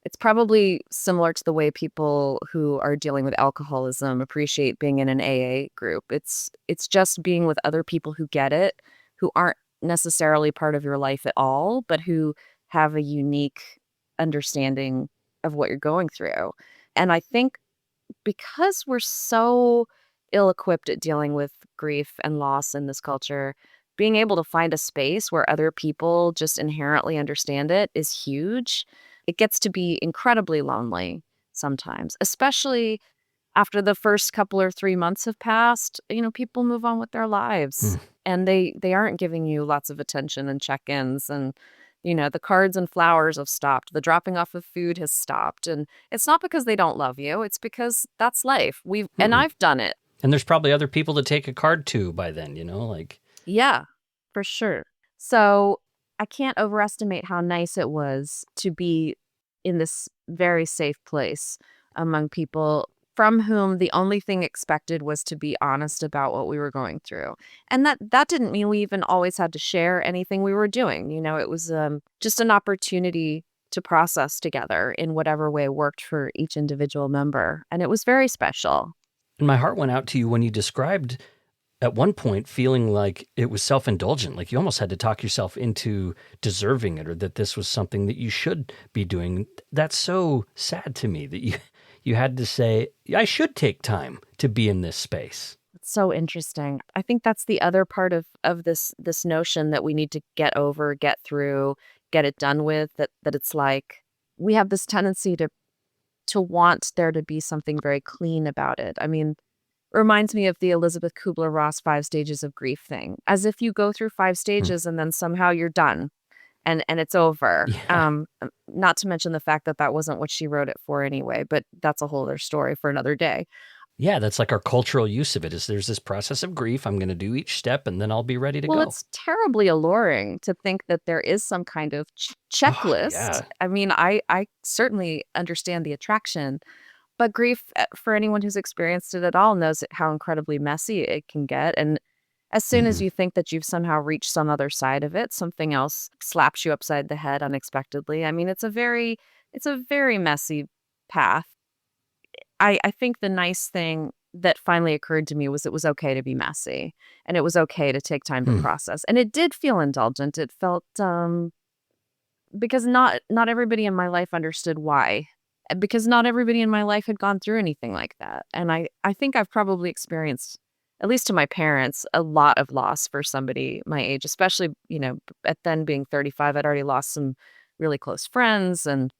It's probably similar to the way people who are dealing with alcoholism appreciate being in an AA group. It's just being with other people who get it, who aren't necessarily part of your life at all, but who have a unique understanding of what you're going through. And I think because we're so ill-equipped at dealing with grief and loss in this culture, being able to find a space where other people just inherently understand it is huge. It gets to be incredibly lonely sometimes, especially after the first couple or 3 months have passed. People move on with their lives, and they aren't giving you lots of attention and check-ins, and the cards and flowers have stopped. The dropping off of food has stopped, and it's not because they don't love you. It's because that's life. And I've done it. And there's probably other people to take a card to by then, like. Yeah, for sure. So I can't overestimate how nice it was to be in this very safe place among people from whom the only thing expected was to be honest about what we were going through. And that didn't mean we even always had to share anything we were doing. It was just an opportunity to process together in whatever way worked for each individual member. And it was very special. And my heart went out to you when you described at one point feeling like it was self-indulgent, like you almost had to talk yourself into deserving it, or that this was something that you should be doing. That's so sad to me that you had to say, I should take time to be in this space. It's so interesting. I think that's the other part of this notion that we need to get over, get through, get it done with, that it's like we have this tendency to to want there to be something very clean about it. I mean, reminds me of the Elizabeth Kubler-Ross 5 stages of grief thing, as if you go through 5 Mm. stages and then somehow you're done and it's over. Yeah. Not to mention the fact that that wasn't what she wrote it for anyway, but that's a whole other story for another day. Yeah, that's like our cultural use of it is there's this process of grief. I'm going to do each step and then I'll be ready to Well, go. it's terribly alluring to think that there is some kind of Oh, checklist. yeah. I mean, I certainly understand the attraction, but grief, for anyone who's experienced it at all, knows how incredibly messy it can get. And as soon as Hmm. you think that you've somehow reached some other side of it, something else slaps you upside the head unexpectedly. I mean, it's a very messy path. I think the nice thing that finally occurred to me was it was okay to be messy and it was okay to take time to Hmm. process. And it did feel indulgent. It felt because not everybody in my life understood why. Because not everybody in my life had gone through anything like that. And I think I've probably experienced, at least to my parents, a lot of loss for somebody my age, especially, at then being 35, I'd already lost some really close friends. And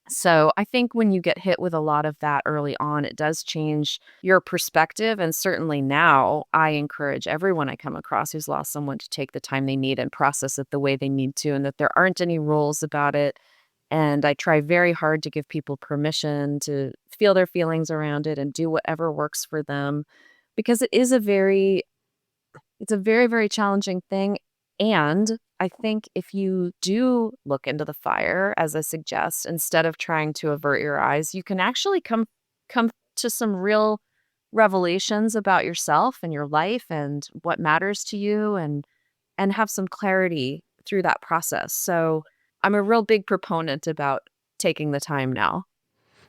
so I think when you get hit with a lot of that early on, it does change your perspective. And certainly now, I encourage everyone I come across who's lost someone to take the time they need and process it the way they need to, and that there aren't any rules about it. And I try very hard to give people permission to feel their feelings around it and do whatever works for them because it's a very, very challenging thing, and I think if you do look into the fire, as I suggest, instead of trying to avert your eyes, you can actually come to some real revelations about yourself and your life and what matters to you and have some clarity through that process. So, I'm a real big proponent about taking the time now.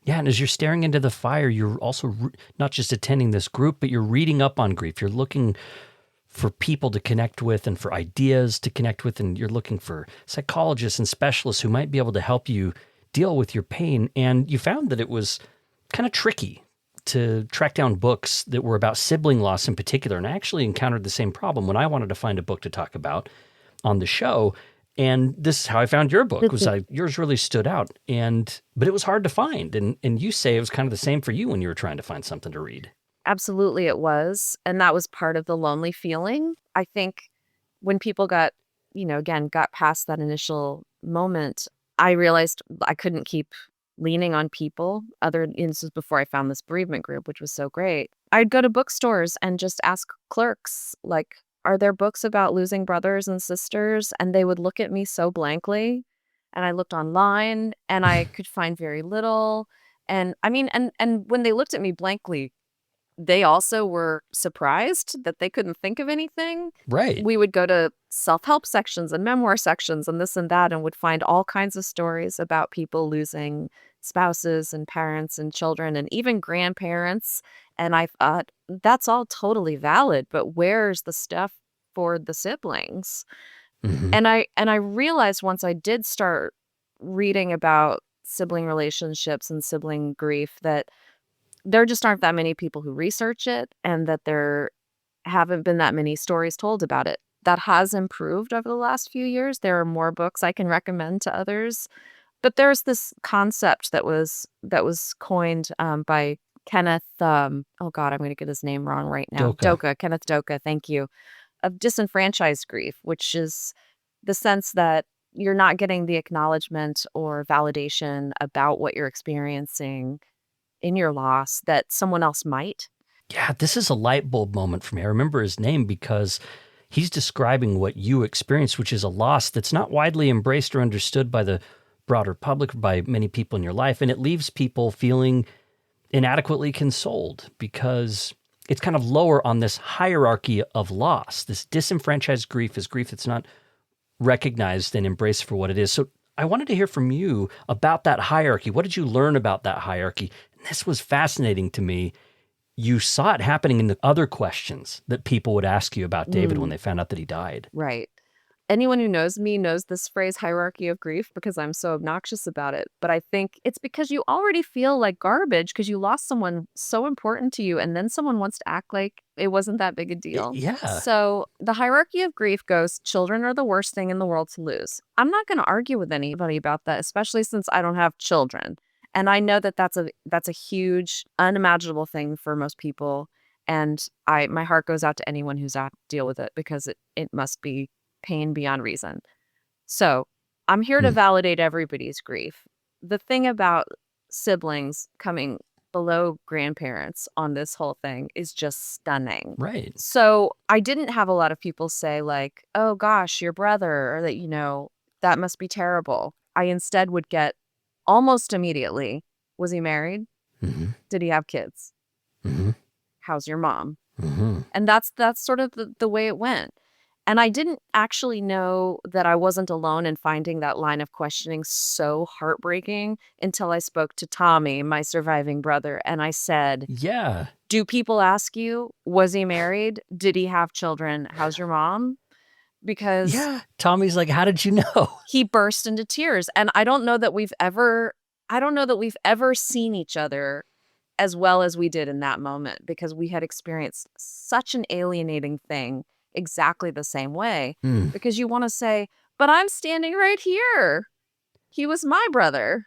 Yeah, and as you're staring into the fire, you're also not just attending this group, but you're reading up on grief. You're looking for people to connect with and for ideas to connect with, and you're looking for psychologists and specialists who might be able to help you deal with your pain. And you found that it was kind of tricky to track down books that were about sibling loss in particular. And I actually encountered the same problem when I wanted to find a book to talk about on the show. And this is how I found your book. Yours really stood out, but it was hard to find. And you say it was kind of the same for you when you were trying to find something to read. Absolutely, it was, and that was part of the lonely feeling. I think when people again, got past that initial moment, I realized I couldn't keep leaning on people and this was before I found this bereavement group, which was so great. I'd go to bookstores and just ask clerks, like, "Are there books about losing brothers and sisters?" And they would look at me so blankly, and I looked online, and I could find very little, and I mean, and when they looked at me blankly, they also were surprised that they couldn't think of anything. Right. We would go to self-help sections and memoir sections and this and that and would find all kinds of stories about people losing spouses and parents and children and even grandparents. And I thought, that's all totally valid, but where's the stuff for the siblings? Hmm. And I realized once I did start reading about sibling relationships and sibling grief that there just aren't that many people who research it and that there haven't been that many stories told about it. That has improved over the last few years. There are more books I can recommend to others. But there's this concept that was coined by Kenneth. Oh God, I'm going to get his name wrong right now. Doka. Kenneth Doka. Thank you. Of disenfranchised grief, which is the sense that you're not getting the acknowledgement or validation about what you're experiencing in your loss that someone else might. Yeah, this is a light bulb moment for me. I remember his name because he's describing what you experienced, which is a loss that's not widely embraced or understood by the broader public, by many people in your life. And it leaves people feeling inadequately consoled because it's kind of lower on this hierarchy of loss. This disenfranchised grief is grief that's not recognized and embraced for what it is. So I wanted to hear from you about that hierarchy. What did you learn about that hierarchy? And this was fascinating to me. You saw it happening in the other questions that people would ask you about David when Mm, they found out that he died. right. Anyone who knows me knows this phrase hierarchy of grief because I'm so obnoxious about it. But I think it's because you already feel like garbage because you lost someone so important to you and then someone wants to act like it wasn't that big a deal. Yeah. So the hierarchy of grief goes children are the worst thing in the world to lose. I'm not going to argue with anybody about that, especially since I don't have children. And I know that that's a huge, unimaginable thing for most people. And my heart goes out to anyone who's had to deal with it because it must be pain beyond reason. So I'm here to Hmm. validate everybody's grief. The thing about siblings coming below grandparents on this whole thing is just stunning. Right. So I didn't have a lot of people say like, oh gosh, your brother, or that, that must be terrible. I instead would get almost immediately, was he married? Hmm. Did he have kids? Hmm. How's your mom? Hmm. And that's sort of the way it went. And I didn't actually know that I wasn't alone in finding that line of questioning so heartbreaking until I spoke to Tommy, my surviving brother, and I said, Yeah. do people ask you, was he married? Did he have children? How's your mom? Because Yeah. Tommy's like, how did you know? he burst into tears. And I don't know that we've ever seen each other as well as we did in that moment because we had experienced such an alienating thing exactly the same way. Mm. Because you want to say, but I'm standing right here. He was my brother.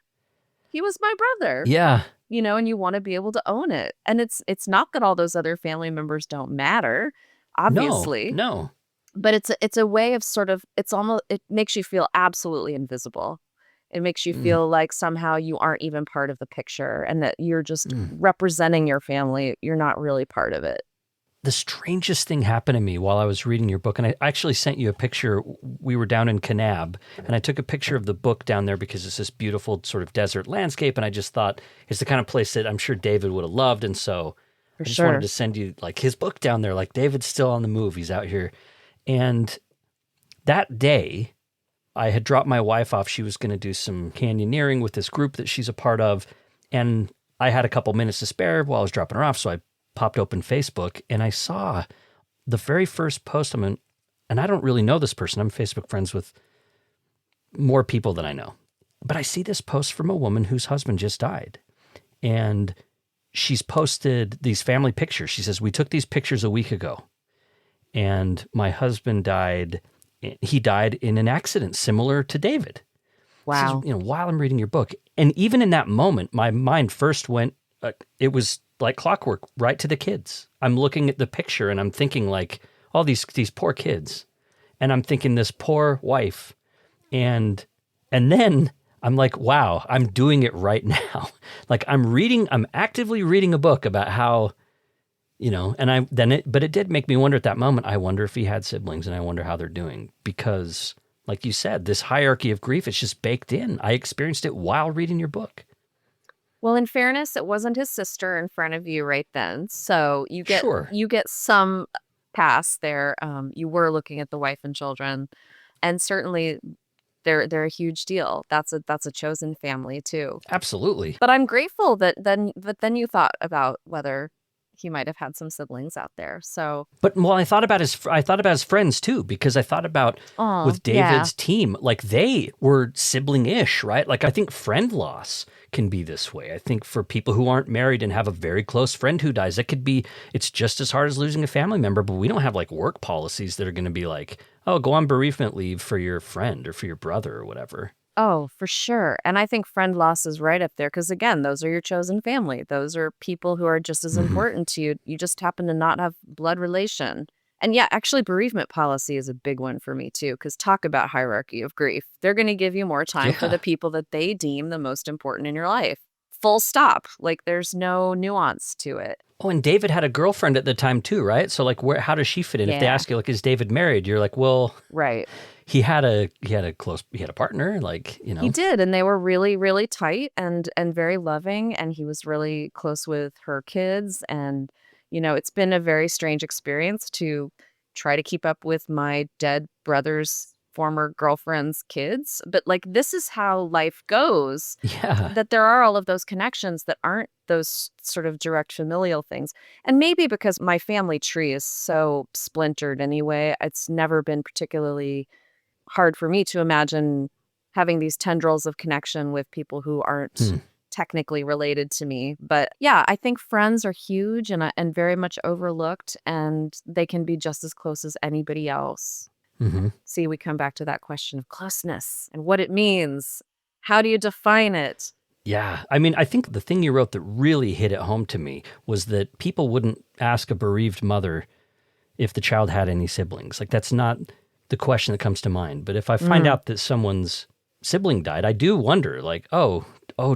He was my brother. Yeah. And you want to be able to own it. And it's not that all those other family members don't matter, No. obviously, No. but it's a way of sort of, it makes you feel absolutely invisible. It makes you Mm. feel like somehow you aren't even part of the picture and that you're just Mm. representing your family. You're not really part of it. The strangest thing happened to me while I was reading your book, and I actually sent you a picture. We were down in Kanab, and I took a picture of the book down there because it's this beautiful sort of desert landscape, and I just thought it's the kind of place that I'm sure David would have loved, and so For I just sure. wanted to send you like his book down there. Like David's still on the move; he's out here. And that day, I had dropped my wife off. She was going to do some canyoneering with this group that she's a part of, and I had a couple minutes to spare while I was dropping her off, so I popped open Facebook and I saw the very first post. And I don't really know this person. I'm Facebook friends with more people than I know. But I see this post from a woman whose husband just died. And she's posted these family pictures. She says, we took these pictures a week ago and my husband died. He died in an accident similar to David. Wow. This is, while I'm reading your book. And even in that moment, my mind first went, it was like clockwork, right to the kids. I'm looking at the picture and I'm thinking like, all these poor kids. And I'm thinking this poor wife. And then I'm like, wow, I'm doing it right now. Like I'm actively reading a book about how, but it did make me wonder at that moment, I wonder if he had siblings and I wonder how they're doing. Because like you said, this hierarchy of grief is just baked in. I experienced it while reading your book. Well, in fairness, it wasn't his sister in front of you right then. So Sure. you get some pass there. You were looking at the wife and children, and certainly they're a huge deal. That's a chosen family too. Absolutely. But I'm grateful that then you thought about whether he might have had some siblings out there. So, But I thought about his friends too, because I thought about oh, with yeah. David's team, like they were sibling-ish, right? Like I think friend loss can be this way. I think for people who aren't married and have a very close friend who dies, it's just as hard as losing a family member, but we don't have like work policies that are going to be like, oh, go on bereavement leave for your friend or for your brother or whatever. Oh, for sure. And I think friend loss is right up there because, again, those are your chosen family. Those are people who are just as Mm-hmm. important to you. You just happen to not have blood relation. And yeah, actually, bereavement policy is a big one for me, too, because talk about hierarchy of grief. They're going to give you more time for Yeah. the people that they deem the most important in your life. Full stop. Like, there's no nuance to it. Oh, and David had a girlfriend at the time too, right? So like, how does she fit in? If they Yeah. ask you, like, is David married? You're like, well, Right. he had a partner, like, He did, and they were really, really tight and very loving, and he was really close with her kids, and, it's been a very strange experience to try to keep up with my dead brother's former girlfriend's kids, but, like, this is how life goes, Yeah. that there are all of those connections that aren't those sort of direct familial things, and maybe because my family tree is so splintered anyway, it's never been particularly hard for me to imagine having these tendrils of connection with people who aren't technically related to me. But yeah, I think friends are huge and very much overlooked, and they can be just as close as anybody else. Mm-hmm. See, we come back to that question of closeness and what it means. How do you define it? Yeah. I mean, I think the thing you wrote that really hit it home to me was that people wouldn't ask a bereaved mother if the child had any siblings. Like, that's not the question that comes to mind. But if I find Mm, out that someone's sibling died, I do wonder, like, oh,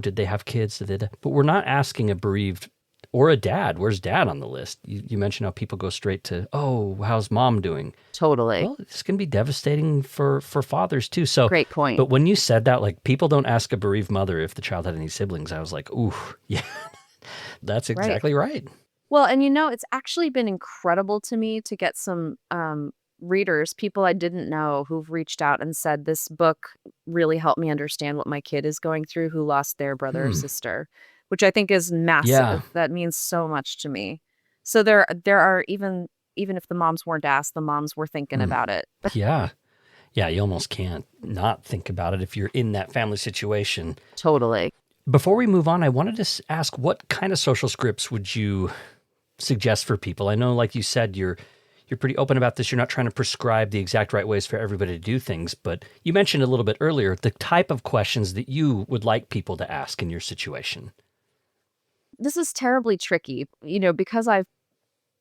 did they have kids? Did they die? But we're not asking a bereaved or a dad. Where's dad on the list? You mentioned how people go straight to, oh, how's mom doing? totally. Well, it's going to be devastating for fathers too. So, Great point. but when you said that, like, people don't ask a bereaved mother if the child had any siblings, I was like, ooh, yeah, that's Right. exactly right. Well, and it's actually been incredible to me to get some readers, people I didn't know, who've reached out and said this book really helped me understand what my kid is going through who lost their brother or Hmm. sister, which I think is Yeah. massive. That means so much to me. So there are even if the moms weren't asked, the moms were thinking Hmm. about it. Yeah. Yeah. You almost can't not think about it if you're in that family situation. Totally. Before we move on, I wanted to ask, what kind of social scripts would you suggest for people? I know, like you said, you're pretty open about this. You're not trying to prescribe the exact right ways for everybody to do things, but you mentioned a little bit earlier the type of questions that you would like people to ask in your situation. This is terribly tricky, because I've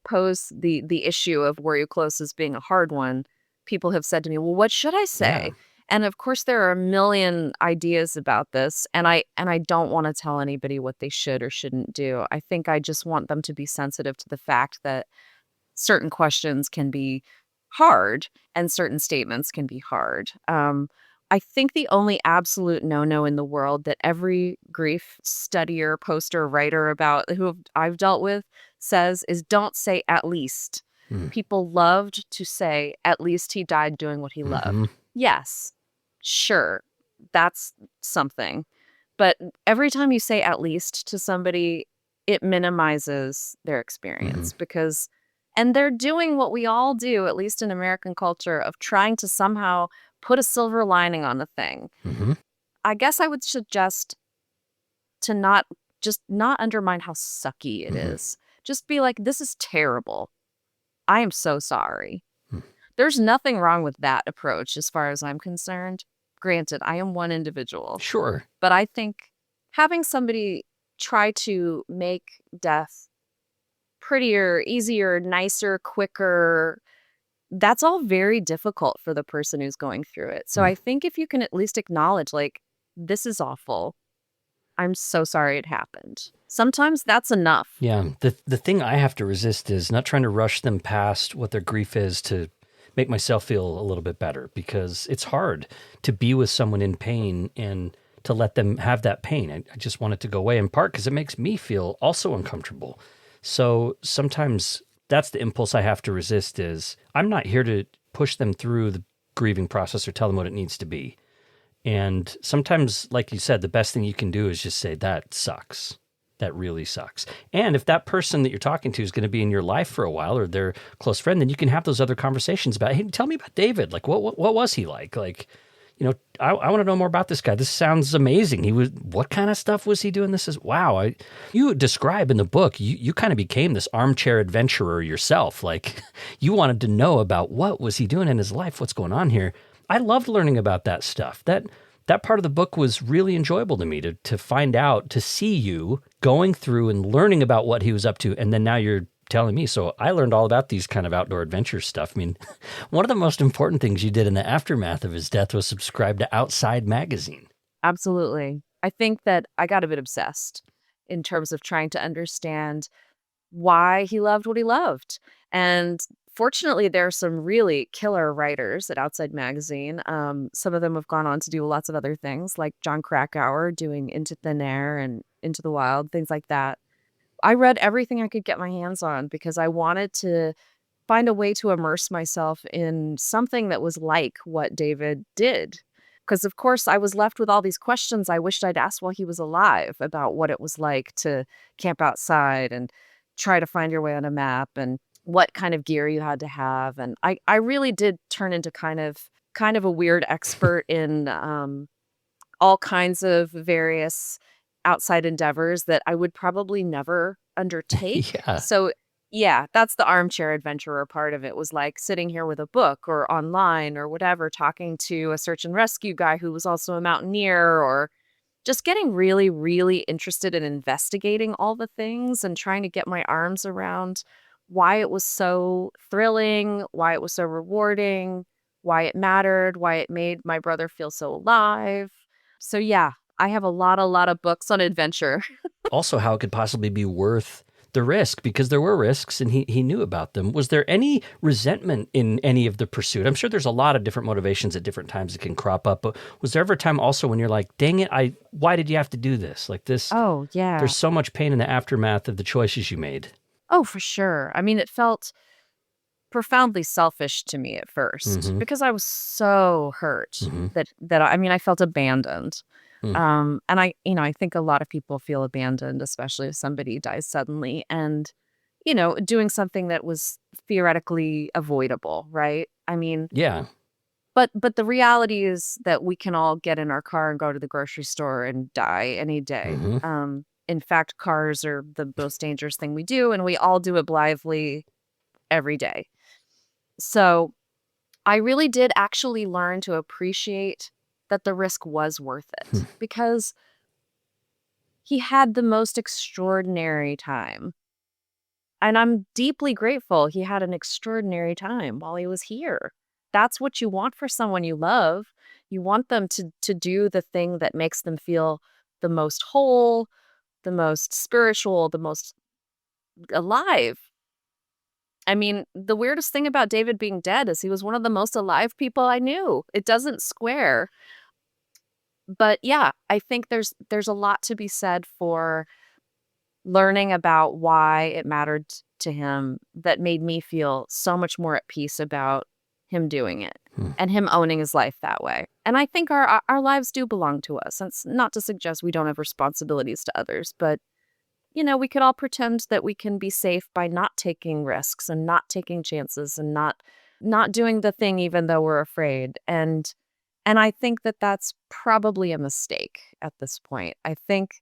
posed the issue of were you close as being a hard one. People have said to me, "Well, what should I Yeah. say?" And of course there are a million ideas about this, and I don't want to tell anybody what they should or shouldn't do. I think I just want them to be sensitive to the fact that certain questions can be hard and certain statements can be hard. I think the only absolute no-no in the world that every grief studier, poster, writer about I've dealt with says is don't say at least. Mm-hmm. People loved to say at least he died doing what he Mm-hmm. loved. Yes, sure, that's something. But every time you say at least to somebody, it minimizes their experience because and they're doing what we all do, at least in American culture, of trying to somehow put a silver lining on the thing. Mm-hmm. I guess I would suggest to not undermine how sucky it Mm-hmm. is. Just be like, this is terrible. I am so sorry. There's nothing wrong with that approach as far as I'm concerned. Granted, I am one individual, Sure. but I think having somebody try to make death prettier, easier, nicer, quicker, that's all very difficult for the person who's going through it. So Mm. I think if you can at least acknowledge, like, this is awful. I'm so sorry it happened. Sometimes that's enough. Yeah. The thing I have to resist is not trying to rush them past what their grief is to make myself feel a little bit better, because it's hard to be with someone in pain and to let them have that pain. I just want it to go away, in part because it makes me feel also uncomfortable. So sometimes that's the impulse I have to resist. Is I'm not here to push them through the grieving process or tell them what it needs to be. And sometimes, like you said, the best thing you can do is just say, that sucks. That really sucks. And if that person that you're talking to is going to be in your life for a while, or their close friend, then you can have those other conversations about, hey, tell me about David. Like, what was he like? Like, I want to know more about this guy. This sounds amazing. What kind of stuff was he doing? This is, wow. You describe in the book, you kind of became this armchair adventurer yourself. Like, you wanted to know about what was he doing in his life? What's going on here? I loved learning about that stuff. That part of the book was really enjoyable to me, to find out, to see you going through and learning about what he was up to. And then now you're telling me. So I learned all about these kind of outdoor adventure stuff. I mean, one of the most important things you did in the aftermath of his death was subscribe to Outside Magazine. Absolutely. I think that I got a bit obsessed in terms of trying to understand why he loved what he loved. And fortunately, there are some really killer writers at Outside Magazine. Some of them have gone on to do lots of other things, like John Krakauer doing Into Thin Air and Into the Wild, things like that. I read everything I could get my hands on because I wanted to find a way to immerse myself in something that was like what David did. Because, of course, I was left with all these questions I wished I'd asked while he was alive about what it was like to camp outside and try to find your way on a map and what kind of gear you had to have. And I really did turn into kind of a weird expert in all kinds of various outside endeavors that I would probably never undertake. Yeah. So, yeah, that's the armchair adventurer part of it, was like sitting here with a book or online or whatever, talking to a search and rescue guy who was also a mountaineer, or just getting really, really interested in investigating all the things and trying to get my arms around why it was so thrilling, why it was so rewarding, why it mattered, why it made my brother feel so alive. So yeah, I have a lot of books on adventure. Also, how it could possibly be worth the risk, because there were risks and he knew about them. Was there any resentment in any of the pursuit? I'm sure there's a lot of different motivations at different times that can crop up, but was there ever a time also when you're like, dang it, why did you have to do this? Like this, Oh, yeah. there's so much pain in the aftermath of the choices you made. Oh, for sure. I mean, it felt profoundly selfish to me at first Mm-hmm. because I was so hurt Mm-hmm. I mean, I felt abandoned. Mm. And I think a lot of people feel abandoned, especially if somebody dies suddenly and, doing something that was theoretically avoidable, right? I mean, Yeah. but the reality is that we can all get in our car and go to the grocery store and die any day. Mm-hmm. In fact, cars are the most dangerous thing we do, and we all do it blithely every day. So I really did actually learn to appreciate that the risk was worth it because he had the most extraordinary time. And I'm deeply grateful he had an extraordinary time while he was here. That's what you want for someone you love. You want them to do the thing that makes them feel the most whole, the most spiritual, the most alive. I mean, the weirdest thing about David being dead is he was one of the most alive people I knew. It doesn't square. But yeah, I think there's a lot to be said for learning about why it mattered to him that made me feel so much more at peace about him doing it Hmm. and him owning his life that way. And I think our lives do belong to us. It's not to suggest we don't have responsibilities to others, but we could all pretend that we can be safe by not taking risks and not taking chances and not doing the thing even though we're afraid. And I think that that's probably a mistake at this point. I think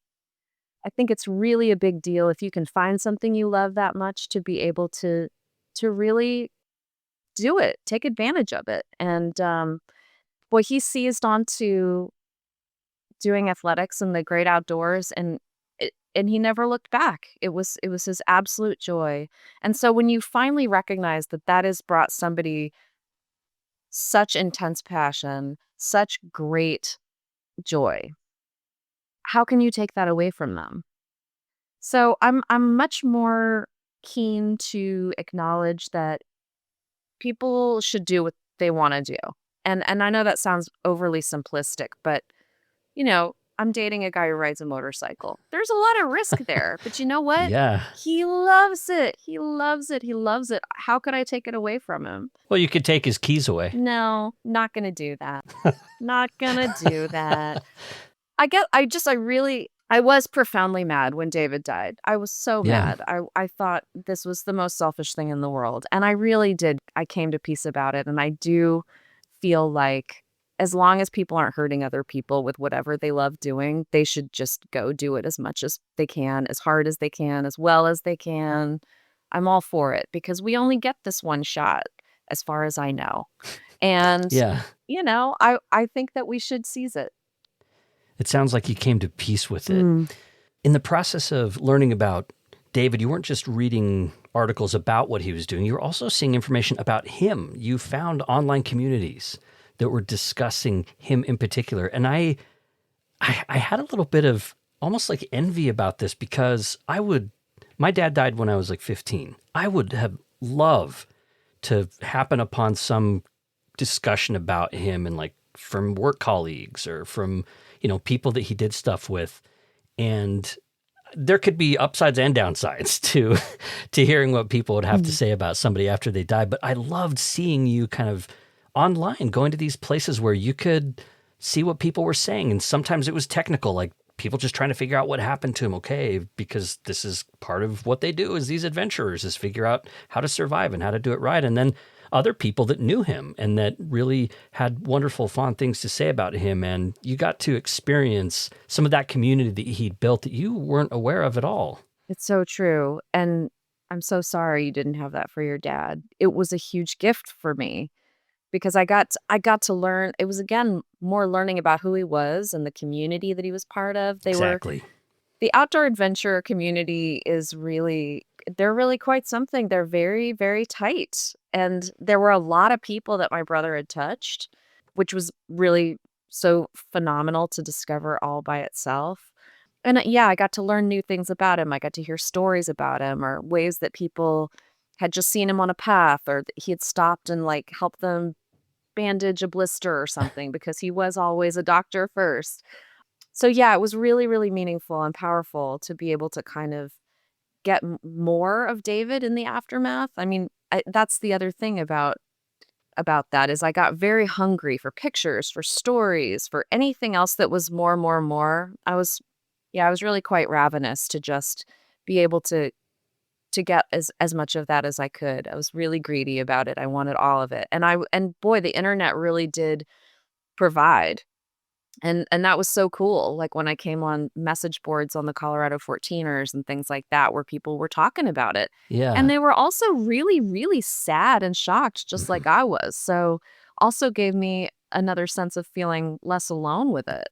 it's really a big deal if you can find something you love that much to be able to really do it, take advantage of it. And boy, he seized onto doing athletics and the great outdoors, and he never looked back. It was his absolute joy. And so when you finally recognize that that has brought somebody such intense passion, such great joy, how can you take that away from them? So I'm much more keen to acknowledge that people should do what they want to do. And I know that sounds overly simplistic, but I'm dating a guy who rides a motorcycle. There's a lot of risk there, but you know what? Yeah. He loves it. He loves it. He loves it. How could I take it away from him? Well, you could take his keys away. No, not gonna do that. Not gonna do that. I was profoundly mad when David died. I was so Yeah. mad. I thought this was the most selfish thing in the world. And I came to peace about it. And I do feel like as long as people aren't hurting other people with whatever they love doing, they should just go do it as much as they can, as hard as they can, as well as they can. I'm all for it because we only get this one shot, as far as I know. And, Yeah. I think that we should seize it. It sounds like you came to peace with it. Mm. In the process of learning about David, you weren't just reading articles about what he was doing, you were also seeing information about him. You found online communities that were discussing him in particular. And I had a little bit of almost like envy about this because my dad died when I was like 15. I would have loved to happen upon some discussion about him and like from work colleagues or from, people that he did stuff with. And there could be upsides and downsides to hearing what people would have to say about somebody after they die. But I loved seeing you kind of online, going to these places where you could see what people were saying. And sometimes it was technical, like people just trying to figure out what happened to him. Okay, because this is part of what they do as these adventurers, is figure out how to survive and how to do it right. And then other people that knew him and that really had wonderful, fond things to say about him. And you got to experience some of that community that he'd built that you weren't aware of at all. It's so true. And I'm so sorry you didn't have that for your dad. It was a huge gift for me because I got to learn. It was again more learning about who he was and the community that he was part of. Exactly. The outdoor adventure community is really, they're really quite something. They're very, very tight. And there were a lot of people that my brother had touched, which was really so phenomenal to discover all by itself. And yeah, I got to learn new things about him. I got to hear stories about him, or ways that people had just seen him on a path, or that he had stopped and like helped them bandage a blister or something, because he was always a doctor first. So yeah, it was really, really meaningful and powerful to be able to kind of get more of David in the aftermath. I mean, that's the other thing about that, is I got very hungry for pictures, for stories, for anything else that was more, more, more. I was really quite ravenous to just be able to get as much of that as I could. I was really greedy about it. I wanted all of it, and boy, the internet really did provide. And that was so cool, like, when I came on message boards on the Colorado 14ers and things like that, where people were talking about it. And Yeah. they were also really, really sad and shocked, just like I was. So, also gave me another sense of feeling less alone with it.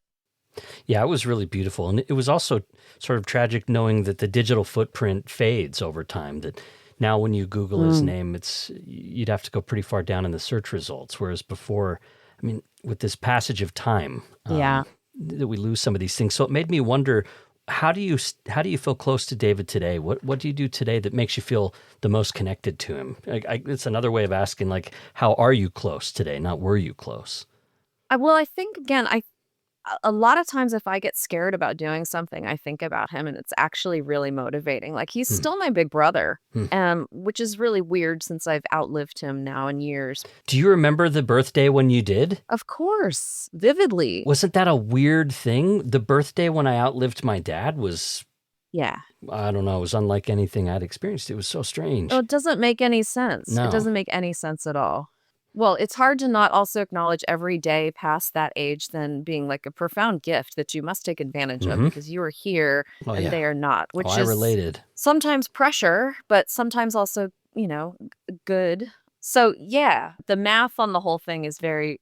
Yeah, it was really beautiful. And it was also sort of tragic knowing that the digital footprint fades over time. That now when you Google his Mm, name, you'd have to go pretty far down in the search results. Whereas before, I mean, with this passage of time, yeah. that we lose some of these things. So it made me wonder, how do you feel close to David today? What do you do today that makes you feel the most connected to him? It's another way of asking, like, how are you close today? Not were you close? Well, I think again, a lot of times if I get scared about doing something, I think about him, and it's actually really motivating. Like, he's Hmm. still my big brother, Hmm. which is really weird since I've outlived him now in years. Do you remember the birthday when you did? Of course, vividly. Wasn't that a weird thing? The birthday when I outlived my dad was, Yeah. I don't know, it was unlike anything I'd experienced. It was so Oh, strange. it doesn't make any sense. It No. doesn't make any sense at all. Well, it's hard to not also acknowledge every day past that age then being like a profound gift that you must take advantage of, Hmm. because you are here Oh, and yeah. they are not, Oh, which I is related. sometimes pressure, but sometimes also, good. So, yeah, the math on the whole thing is very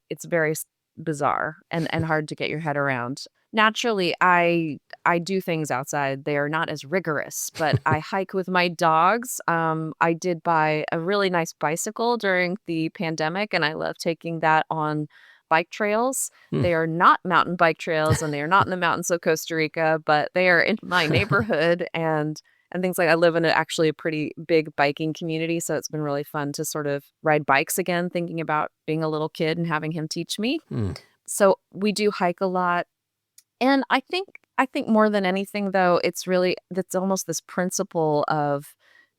bizarre and hard to get your head around. Naturally, I do things outside. They are not as rigorous, but I hike with my dogs. I did buy a really nice bicycle during the pandemic, and I love taking that on bike trails. Hmm. They are not mountain bike trails, and they are not in the mountains of Costa Rica, but they are in my neighborhood, and things like, I live in actually a pretty big biking community, so it's been really fun to sort of ride bikes again, thinking about being a little kid and having him teach me. Hmm. So we do hike a lot. And I think more than anything though, that's almost this principle of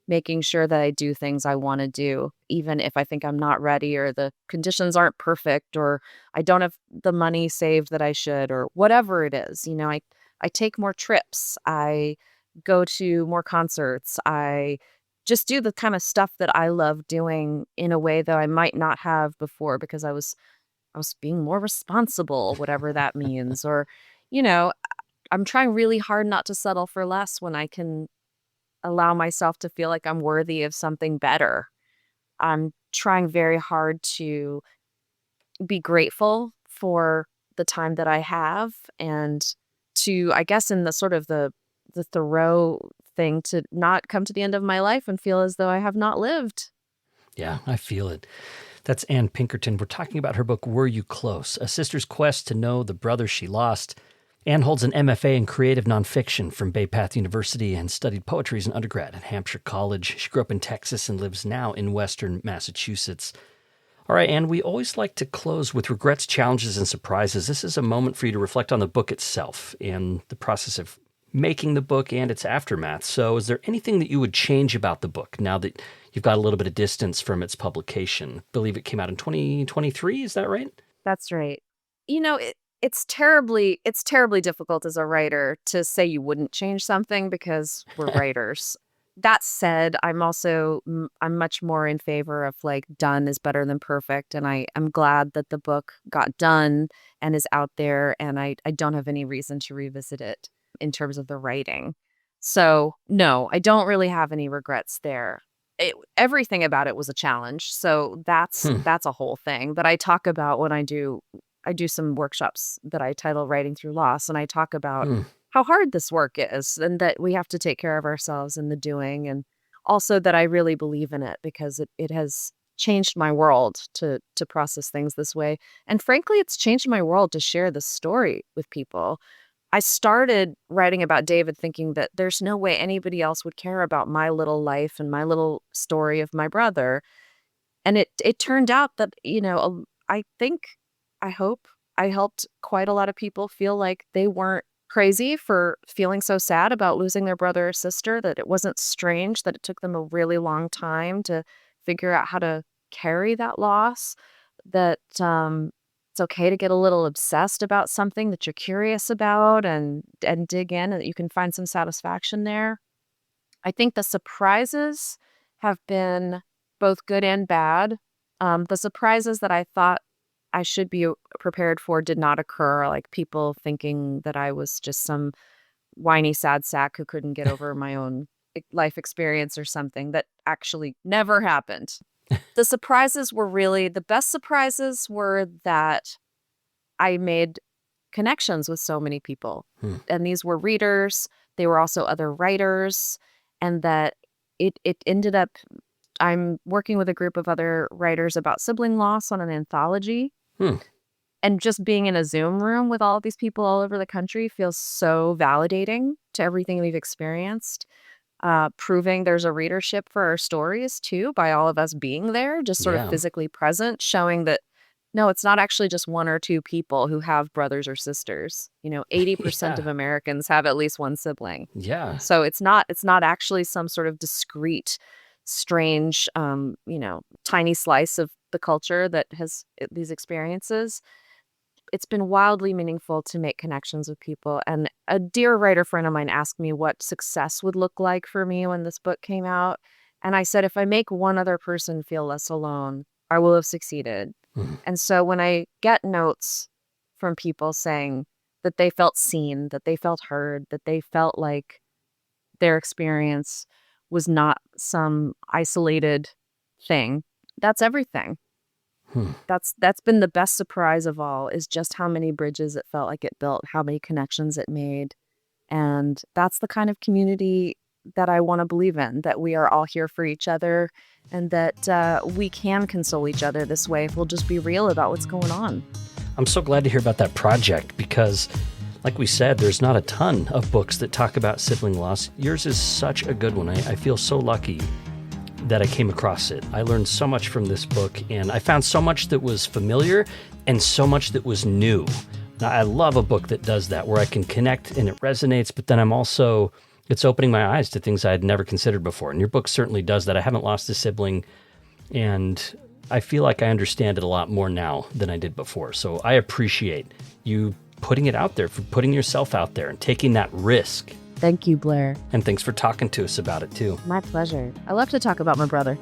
making sure that I do things I wanna do, even if I think I'm not ready, or the conditions aren't perfect, or I don't have the money saved that I should, or whatever it is. I take more trips, I go to more concerts, I just do the kind of stuff that I love doing in a way that I might not have before, because I was being more responsible, whatever that means. Or, you know, I'm trying really hard not to settle for less when I can allow myself to feel like I'm worthy of something better. I'm trying very hard to be grateful for the time that I have, and to, I guess, in the sort of the Thoreau thing, to not come to the end of my life and feel as though I have not lived. Yeah, I feel it. That's Anne Pinkerton. We're talking about her book, Were You Close? A Sister's Quest to Know the Brother She Lost. Anne holds an MFA in creative nonfiction from Bay Path University and studied poetry as an undergrad at Hampshire College. She grew up in Texas and lives now in Western Massachusetts. All right, Anne, we always like to close with regrets, challenges, and surprises. This is a moment for you to reflect on the book itself and the process of making the book and its aftermath. So, is there anything that you would change about the book now that you've got a little bit of distance from its publication? I believe it came out in 2023, is that right? That's right. It's terribly difficult as a writer to say you wouldn't change something, because we're writers. That said, I'm much more in favor of, like, done is better than perfect, and I'm glad that the book got done and is out there, and I don't have any reason to revisit it in terms of the writing. So, no, I don't really have any regrets there. everything about it was a challenge. So that's a whole thing that I talk about when I do some workshops that I title Writing Through Loss, and I talk about how hard this work is and that we have to take care of ourselves in the doing, and also that I really believe in it because it has changed my world to process things this way. And frankly, it's changed my world to share this story with people. I started writing about David thinking that there's no way anybody else would care about my little life and my little story of my brother. And it turned out that, I hope I helped quite a lot of people feel like they weren't crazy for feeling so sad about losing their brother or sister, that it wasn't strange, that it took them a really long time to figure out how to carry that loss, that it's okay to get a little obsessed about something that you're curious about and dig in, and that you can find some satisfaction there. I think the surprises have been both good and bad. The surprises that I thought I should be prepared for did not occur, like people thinking that I was just some whiny sad sack who couldn't get over my own life experience or something. That actually never happened. The surprises were the best surprises were that I made connections with so many people. And these were readers, they were also other writers, and that it ended up, I'm working with a group of other writers about sibling loss on an anthology. And just being in a Zoom room with all of these people all over the country feels so validating to everything we've experienced. Proving there's a readership for our stories too, by all of us being there, just sort of physically present, showing that no, it's not actually just one or two people who have brothers or sisters. 80% of Americans have at least one sibling. Yeah. So it's not actually some sort of discrete, strange, tiny slice of the culture that has these experiences. It's been wildly meaningful to make connections with people. And a dear writer friend of mine asked me what success would look like for me when this book came out. And I said, if I make one other person feel less alone, I will have succeeded. And so when I get notes from people saying that they felt seen, that they felt heard, that they felt like their experience was not some isolated thing, that's everything. That's been the best surprise of all, is just how many bridges it felt like it built, how many connections it made. And that's the kind of community that I want to believe in, that we are all here for each other, and that we can console each other this way if we'll just be real about what's going on. I'm so glad to hear about that project because, like we said, there's not a ton of books that talk about sibling loss. Yours is such a good one. I feel so lucky that I came across it. I learned so much from this book, and I found so much that was familiar and so much that was new. Now, I love a book that does that, where I can connect and it resonates, but then it's opening my eyes to things I had never considered before. And your book certainly does that. I haven't lost a sibling, and I feel like I understand it a lot more now than I did before. So I appreciate you putting it out there, for putting yourself out there and taking that risk. Thank you, Blair. And thanks for talking to us about it, too. My pleasure. I love to talk about my brother.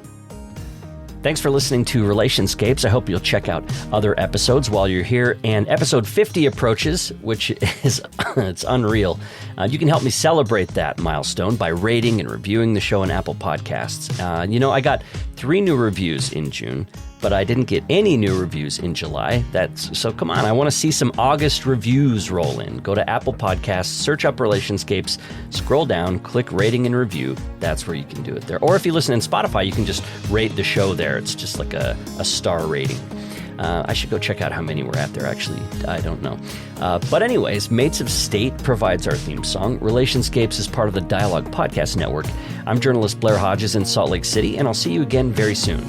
Thanks for listening to Relationscapes. I hope you'll check out other episodes while you're here. And episode 50 approaches, which is it's unreal. You can help me celebrate that milestone by rating and reviewing the show on Apple Podcasts. I got 3 new reviews in June, but I didn't get any new reviews in July. So come on, I want to see some August reviews roll in. Go to Apple Podcasts, search up Relationscapes, scroll down, click rating and review. That's where you can do it there. Or if you listen in Spotify, you can just rate the show there. It's just like a star rating. I should go check out how many we're at there, actually. I don't know. But anyways, Mates of State provides our theme song. Relationscapes is part of the Dialogue Podcast Network. I'm journalist Blair Hodges in Salt Lake City, and I'll see you again very soon.